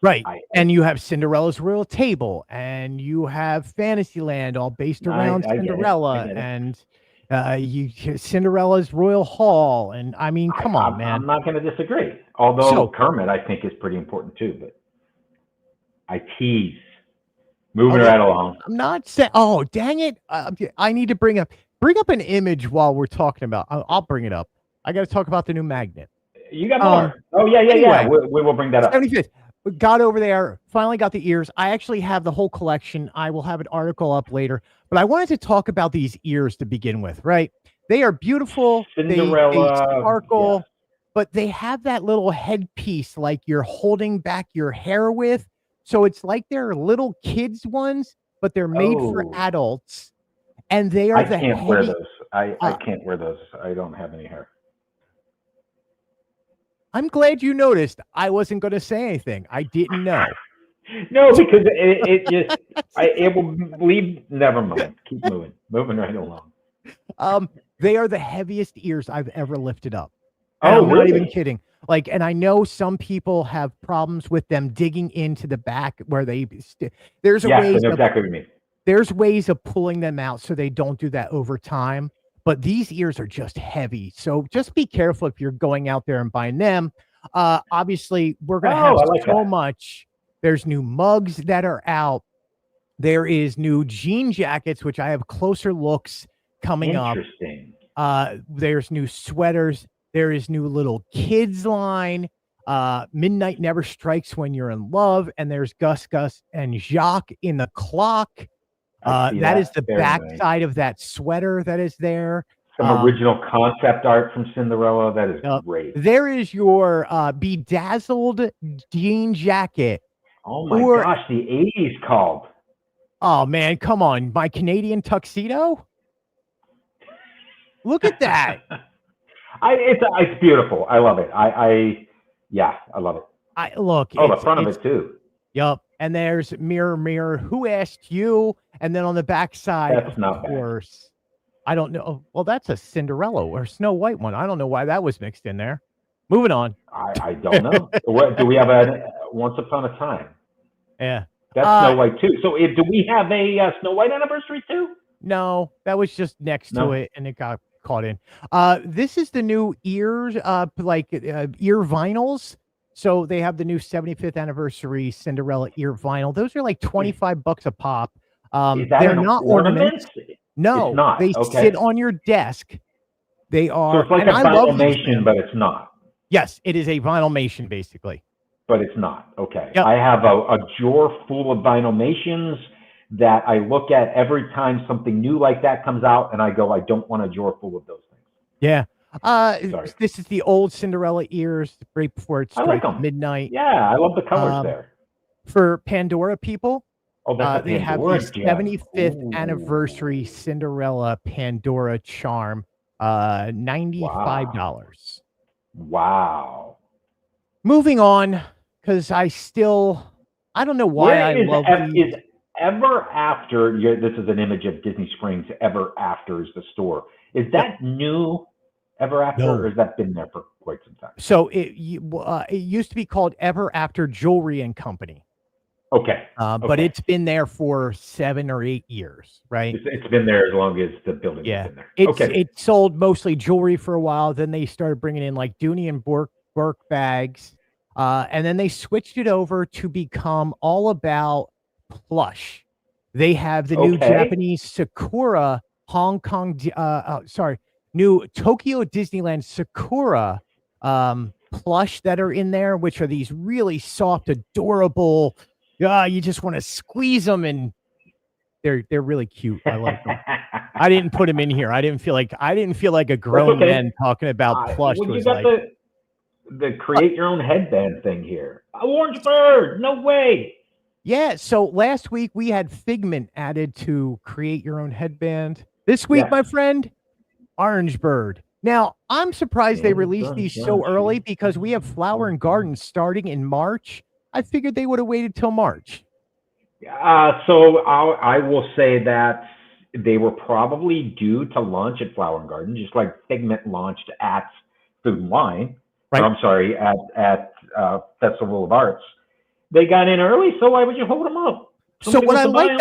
Right. And you have Cinderella's Royal Table, and you have Fantasyland all based around Cinderella, and Cinderella's Royal Hall. And I mean, come on, man. I'm not going to disagree. Although Kermit, I think, is pretty important too, but I tease. Moving right along. I'm not saying, oh, dang it. I need to bring up an image while we're talking about, I'll bring it up. I got to talk about the new magnet. You got more. Yeah. We will bring that up. 75th. got over there, finally got the ears. I actually have the whole collection. I will have an article up later, but I wanted to talk about these ears to begin with, right? They are beautiful. They sparkle, but they have that little headpiece like you're holding back your hair with. So it's like they're little kids ones, but they're made for adults. And they are I can't wear those. I can't wear those. I don't have any hair. I'm glad you noticed. I wasn't going to say anything. I didn't know. No, because it will leave. Never mind. Keep moving right along. They are the heaviest ears I've ever lifted up. And I'm not even kidding. Like, and I know some people have problems with them digging into the back where there's a way. Exactly what you mean. There's ways of pulling them out so they don't do that over time. But these ears are just heavy. So just be careful if you're going out there and buying them. Obviously, we're going to have so much. There's new mugs that are out. There is new jean jackets, which I have closer looks coming up. Interesting. There's new sweaters. There is new little kids line. Midnight Never Strikes When You're in Love. And there's Gus and Jacques in the Clock. That is the back side of that sweater that is there. Some original concept art from Cinderella. That is great. There is your bedazzled jean jacket. Oh my gosh, the 80s called. Oh man, come on. My Canadian tuxedo? Look at that. It's beautiful. I love it. I love it. The front of it too. Yup. And there's Mirror, Mirror, Who Asked You? And then on the back side, that's not bad. Course, I don't know. Well, that's a Cinderella or Snow White one. I don't know why that was mixed in there. Moving on. I don't know. Do we have a Once Upon a Time? Yeah. That's Snow White too. So do we have a Snow White anniversary too? No, that was just next to it and it got caught in. This is the new ears, ear vinyls. So they have the new 75th anniversary Cinderella ear vinyl. Those are like $25 a pop. They're not ornaments. No, not. They sit on your desk. They are. So it's like a vinylmation, but it's not. Yes, it is a vinylmation, basically. But it's not. Okay. Yep. I have a drawer full of vinylmations that I look at every time something new like that comes out, and I go, I don't want a drawer full of those things. Yeah. This is the old Cinderella ears right before it strikes midnight. Yeah, I love the colors there. For Pandora people, they have the 75th Ooh. anniversary Cinderella Pandora charm, $95. Wow. Moving on, because I don't know why I love these. Is Ever After, this is an image of Disney Springs, Ever After is the store. Is that new? Ever After, or has that been there for quite some time? So it used to be called Ever After Jewelry and Company. Okay. But it's been there for 7 or 8 years, right? It's been there as long as the building has been there. It sold mostly jewelry for a while. Then they started bringing in like Dooney and Burke bags. And then they switched it over to become all about plush. They have the new Japanese Sakura Hong Kong, new Tokyo Disneyland Sakura plush that are in there, which are these really soft, adorable. You just want to squeeze them, and they're really cute. I like them. I didn't put them in here. I didn't feel like a grown man talking about plush. Well, you got the create your own headband thing here. Orange bird, no way. Yeah. So last week we had Figment added to create your own headband. This week, my friend, Orange Bird. Now, I'm surprised they released these so early because we have Flower and Garden starting in March. I figured they would have waited till March. So I will say that they were probably due to launch at Flower and Garden, just like Figment launched at Food and Wine. Right. I'm sorry, at Festival of Arts. They got in early, so why would you hold them up? So what I like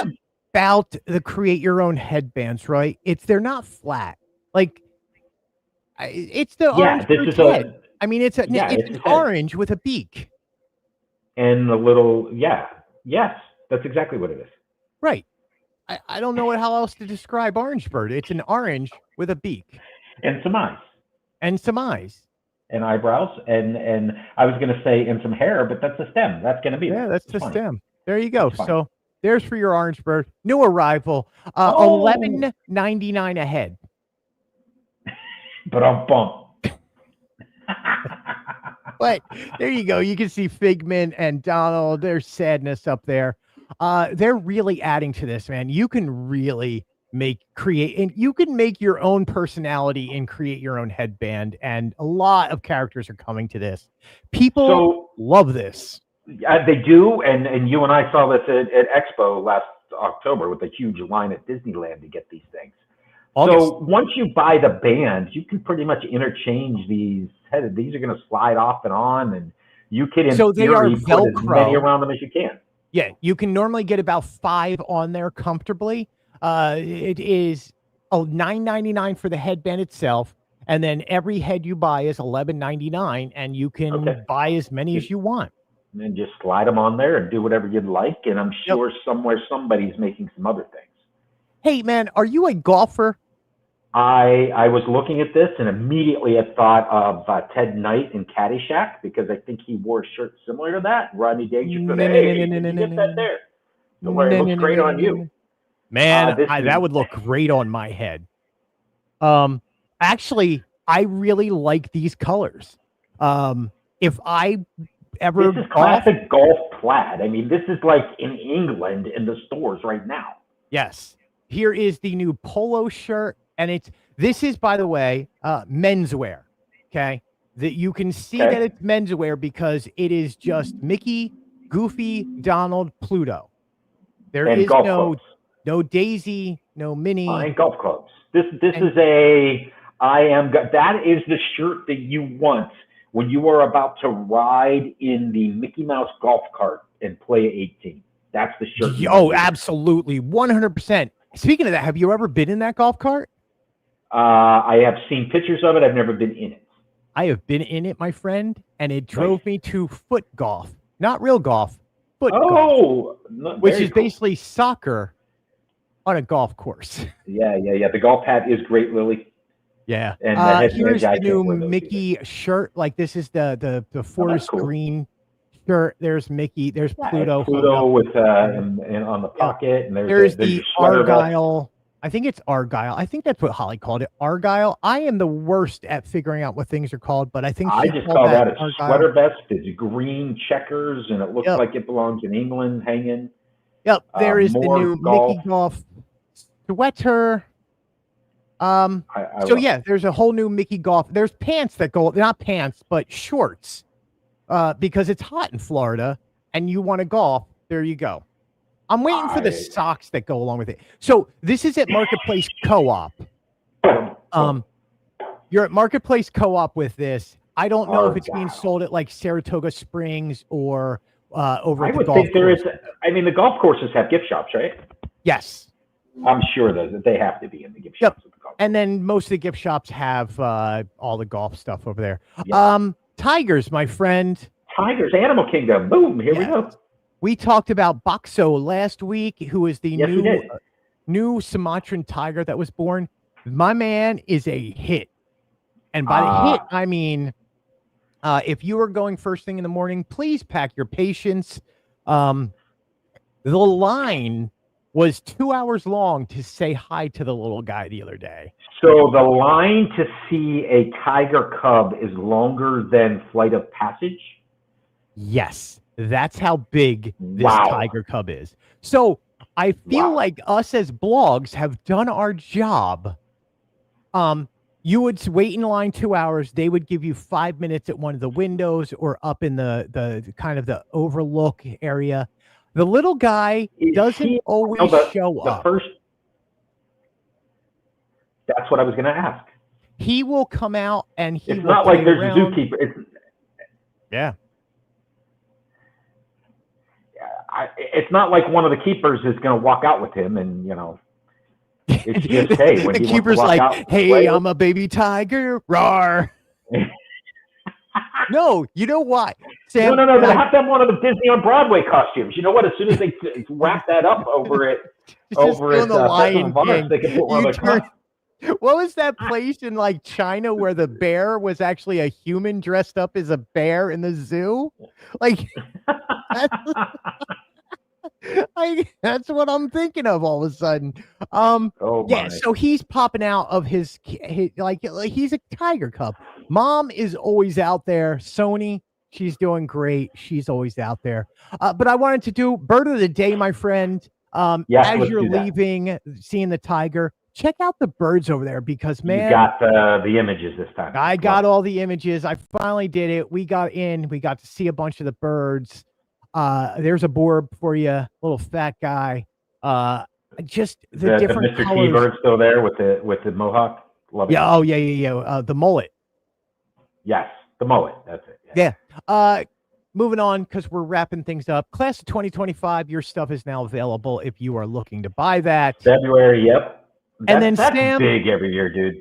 about the create your own headbands, right? They're not flat. Like it's the orange bird's head. I mean, it's an orange with a beak. And a little, yes, that's exactly what it is. Right. I don't know how else to describe Orange Bird. It's an orange with a beak. And some eyes. and eyebrows, and I was going to say in some hair, but that's the stem. That's going to be Yeah, there. that's It's the fine. stem. There you go. It's fine. So there's for your Orangeburg. New arrival. Oh. $11.99 a head. But I'm bummed. But there you go. You can see Figment and Donald. There's sadness up there. They're really adding to this, man. You can really create, and you can make your own personality and create your own headband. And a lot of characters are coming to this. People love this. They do, and you and I saw this at Expo last October with a huge line at Disneyland to get these things. August. So once you buy the band, you can pretty much interchange these. These are going to slide off and on, and you can in theory put as many around them as you can. Yeah, you can normally get about 5 on there comfortably. It is $9.99 for the headband itself, and then every head you buy is $11.99, and you can buy as many as you want. And then just slide them on there and do whatever you'd like. And I'm sure somewhere somebody's making some other things. Hey, man, are you a golfer? I was looking at this and immediately I thought of Ted Knight in Caddyshack, because I think he wore a shirt similar to that. Rodney Dangerfield. Get that there. Don't worry, it looks great on you. Man, that would look great on my head. Actually, I really like these colors. If I ever this is classic golf plaid. I mean, this is like in England in the stores right now. Yes. Here is the new polo shirt. And this is, by the way, menswear. Okay. That you can see that it's menswear because it is just Mickey, Goofy, Donald, Pluto. There is no Daisy, no Minnie. And golf clubs. This is that is the shirt that you want when you are about to ride in the Mickey Mouse golf cart and play 18. That's the shirt. Oh, absolutely. 100%. Speaking of that, have you ever been in that golf cart? I have seen pictures of it. I've never been in it. I have been in it, my friend, and it drove me to foot golf. Not real golf, foot golf. Which is basically soccer on a golf course. Yeah. The golf hat is great, Lily. Yeah. And here's the new Mickey shirt. Like, this is the forest green shirt. There's Mickey. There's Pluto. Pluto with and on the pocket. And there's the Argyle. I think it's Argyle. I think that's what Holly called it. Argyle. I am the worst at figuring out what things are called, but I think I just call that a sweater vest. It's green checkers, and it looks like it belongs in England hanging. Yep. There is the new Mickey Golf sweater. There's a whole new Mickey Golf. There's pants that go, not pants, but shorts. Because it's hot in Florida and you want to golf. There you go. I'm waiting for the socks that go along with it. So this is at Marketplace Co-op. You're at Marketplace Co-op with this. I don't know if it's being sold at like Saratoga Springs or over at the golf course. I mean, the golf courses have gift shops, right? Yes. I'm sure that they have to be in the gift shops. At the golf and then most of the gift shops have all the golf stuff over there. Yep. Tigers, my friend. Tigers, Animal Kingdom. Boom, here we go. We talked about Boxo last week, who is the new Sumatran tiger that was born. My man is a hit. And by the hit, I mean, if you are going first thing in the morning, please pack your patience. The line was 2 hours long to say hi to the little guy the other day. So the line to see a tiger cub is longer than Flight of Passage? Yes, that's how big this tiger cub is. So I feel like us as blogs have done our job. You would wait in line 2 hours. They would give you 5 minutes at one of the windows or up in the kind of the overlook area. The little guy doesn't always show up. That's what I was going to ask. He will come out and it's not like there's a zookeeper. It's not like one of the keepers is going to walk out with him and, it's just, hey, when the keeper's like, hey, I'm a baby tiger. Roar. No, you know what, Sam? No. They have to have one of the Disney on Broadway costumes. You know what? As soon as they wrap that up over it, the Lion King, they can put one of the What was that place in like China where the bear was actually a human dressed up as a bear in the zoo? Like that's, that's what I'm thinking of all of a sudden. Yeah, so he's popping out of his like he's a tiger cub. Mom is always out there. Sony, she's doing great. She's always out there. But I wanted to do bird of the day, my friend. As you're leaving, seeing the tiger, check out the birds over there because, man, you got the images this time. I got all the images. I finally did it. We got in. We got to see a bunch of the birds. There's a board for you, little fat guy. Just the different Mr. colors. T-bird still there with the mohawk. Love it. Yeah. Oh yeah. The mullet. Yes, the mullet. That's it. Yeah. Moving on because we're wrapping things up. Class of 2025. Your stuff is now available if you are looking to buy that. February. Yep. And then that's Sam, big every year, dude.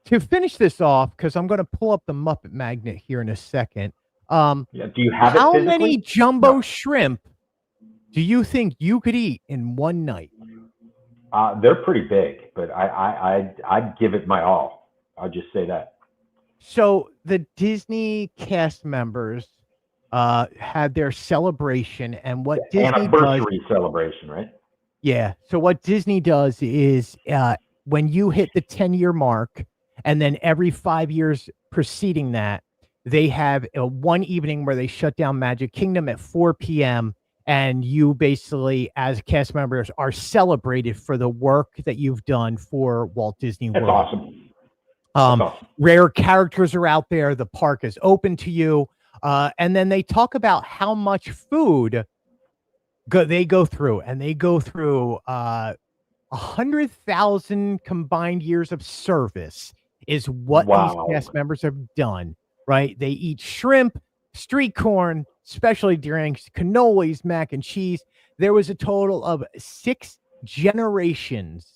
To finish this off, because I'm going to pull up the Muppet Magnet here in a second. Do you have how it physically? many jumbo shrimp do you think you could eat in one night? They're pretty big, but I'd give it my all. I'll just say that. So the Disney cast members had their celebration, and what Disney anniversary celebration, right? Yeah. So what Disney does is when you hit the 10-year mark, and then every 5 years preceding that, they have one evening where they shut down Magic Kingdom at 4 p.m. And you basically, as cast members, are celebrated for the work that you've done for Walt Disney World. That's awesome. Rare characters are out there. The park is open to you. And then they talk about how much food they go through. And they go through 100,000 combined years of service is what these cast members have done, right? They eat shrimp, street corn, specialty drinks, cannolis, mac and cheese. There was a total of 6 generations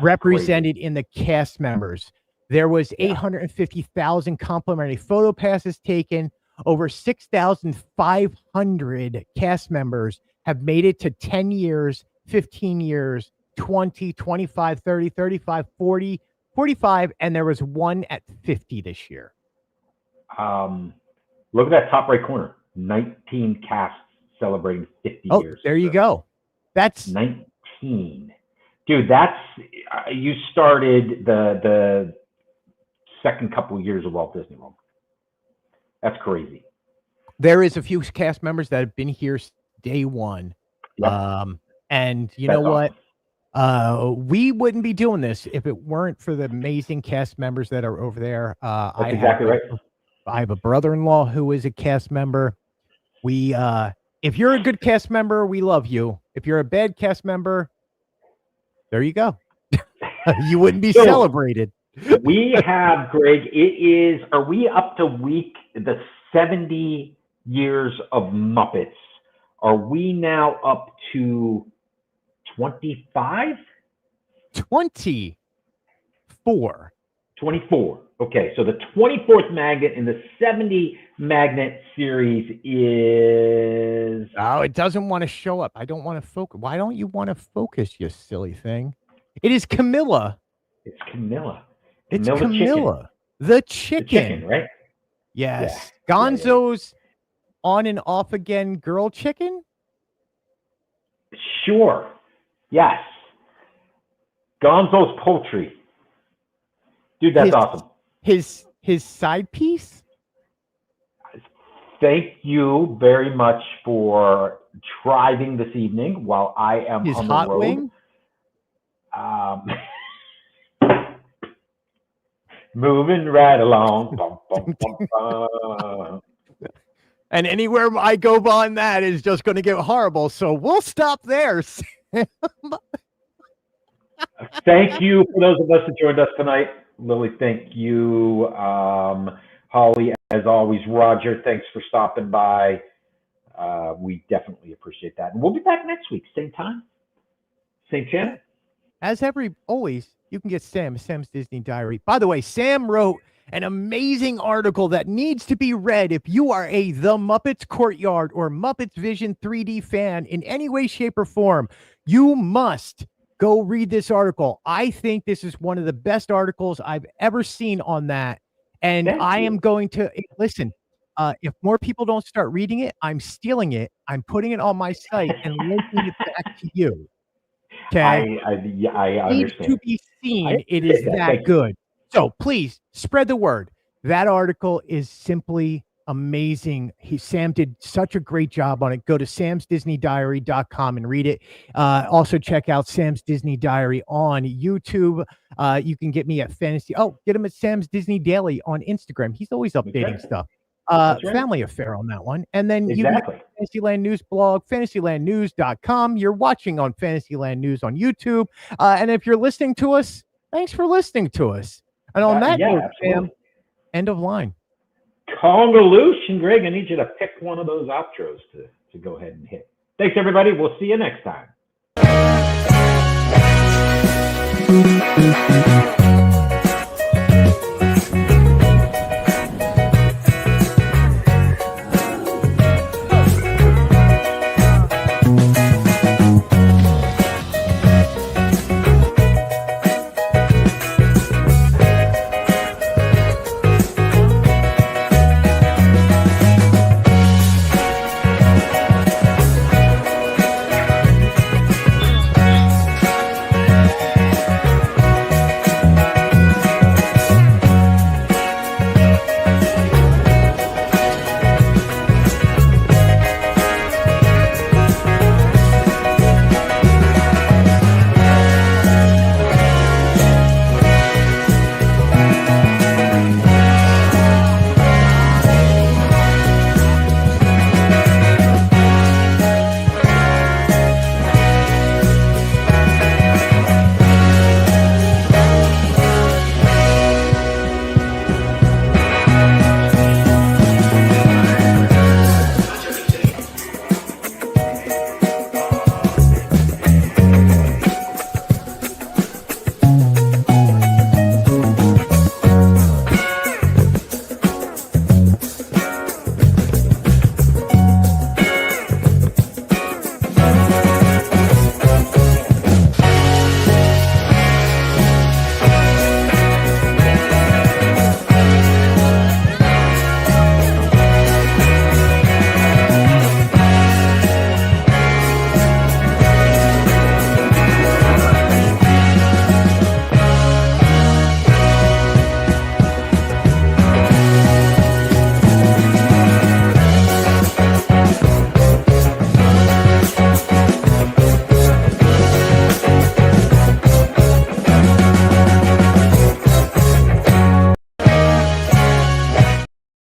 represented in the cast members. There was 850,000 complimentary photo passes taken. Over 6,500 cast members have made it to 10 years, 15 years, 20, 25, 30, 35, 40, 45, and there was one at 50 this year. Look at that top right corner. 19 casts celebrating 50 years. There you go. That's 19. Dude, that's you started the second couple of years of Walt Disney World. That's crazy. There is a few cast members that have been here day one. Yep. And you know what? We wouldn't be doing this if it weren't for the amazing cast members that are over there. That's exactly right. I have a brother-in-law who is a cast member. If you're a good cast member, we love you. If you're a bad cast member, there you go. You wouldn't be celebrated. We have, Greg, are we up to the 70 years of Muppets? Are we now up to 25? 24. 24. Okay, so the 24th magnet in the 70 magnet series is... Oh, it doesn't want to show up. I don't want to focus. Why don't you want to focus, you silly thing? It is Camilla. It's Camilla. It's Camilla. The chicken, right? Yes. Yeah. Gonzo's on and off again girl chicken? Sure. Yes. Gonzo's poultry. Dude, that's awesome. His side piece? Thank you very much for driving this evening while I am his on the hot road. Wing? Moving right along. Bum, bum, bum, bum. And anywhere I go on that is just going to get horrible. So we'll stop there. Thank you for those of us that joined us tonight. Lily, thank you. Holly, as always. Roger, thanks for stopping by. We definitely appreciate that. And we'll be back next week. Same time, same channel. As always, you can get Sam's Disney Diary. By the way, Sam wrote an amazing article that needs to be read if you are a The Muppets Courtyard or Muppets Vision 3D fan in any way, shape, or form. You must Go read this article. I think this is one of the best articles I've ever seen on that. And I am going to listen. If more people don't start reading it, I'm stealing it. I'm putting it on my site and linking it back to you. Okay. I understand. To be seen. It is that good. So please spread the word. That article is simply amazing. Sam did such a great job on it. Go to samsdisneydiary.com and read it. Also check out Sam's Disney Diary on YouTube. You can get me at get him at Sam's Disney Daily on Instagram. He's always updating stuff. Family affair on that one. And then you can Fantasyland News blog, fantasylandnews.com. You're watching on Fantasyland News on YouTube. And if you're listening to us, thanks for listening to us. And on that note, Sam, end of line. Convolution, Greg, I need you to pick one of those outros to go ahead and hit. Thanks, everybody. We'll see you next time.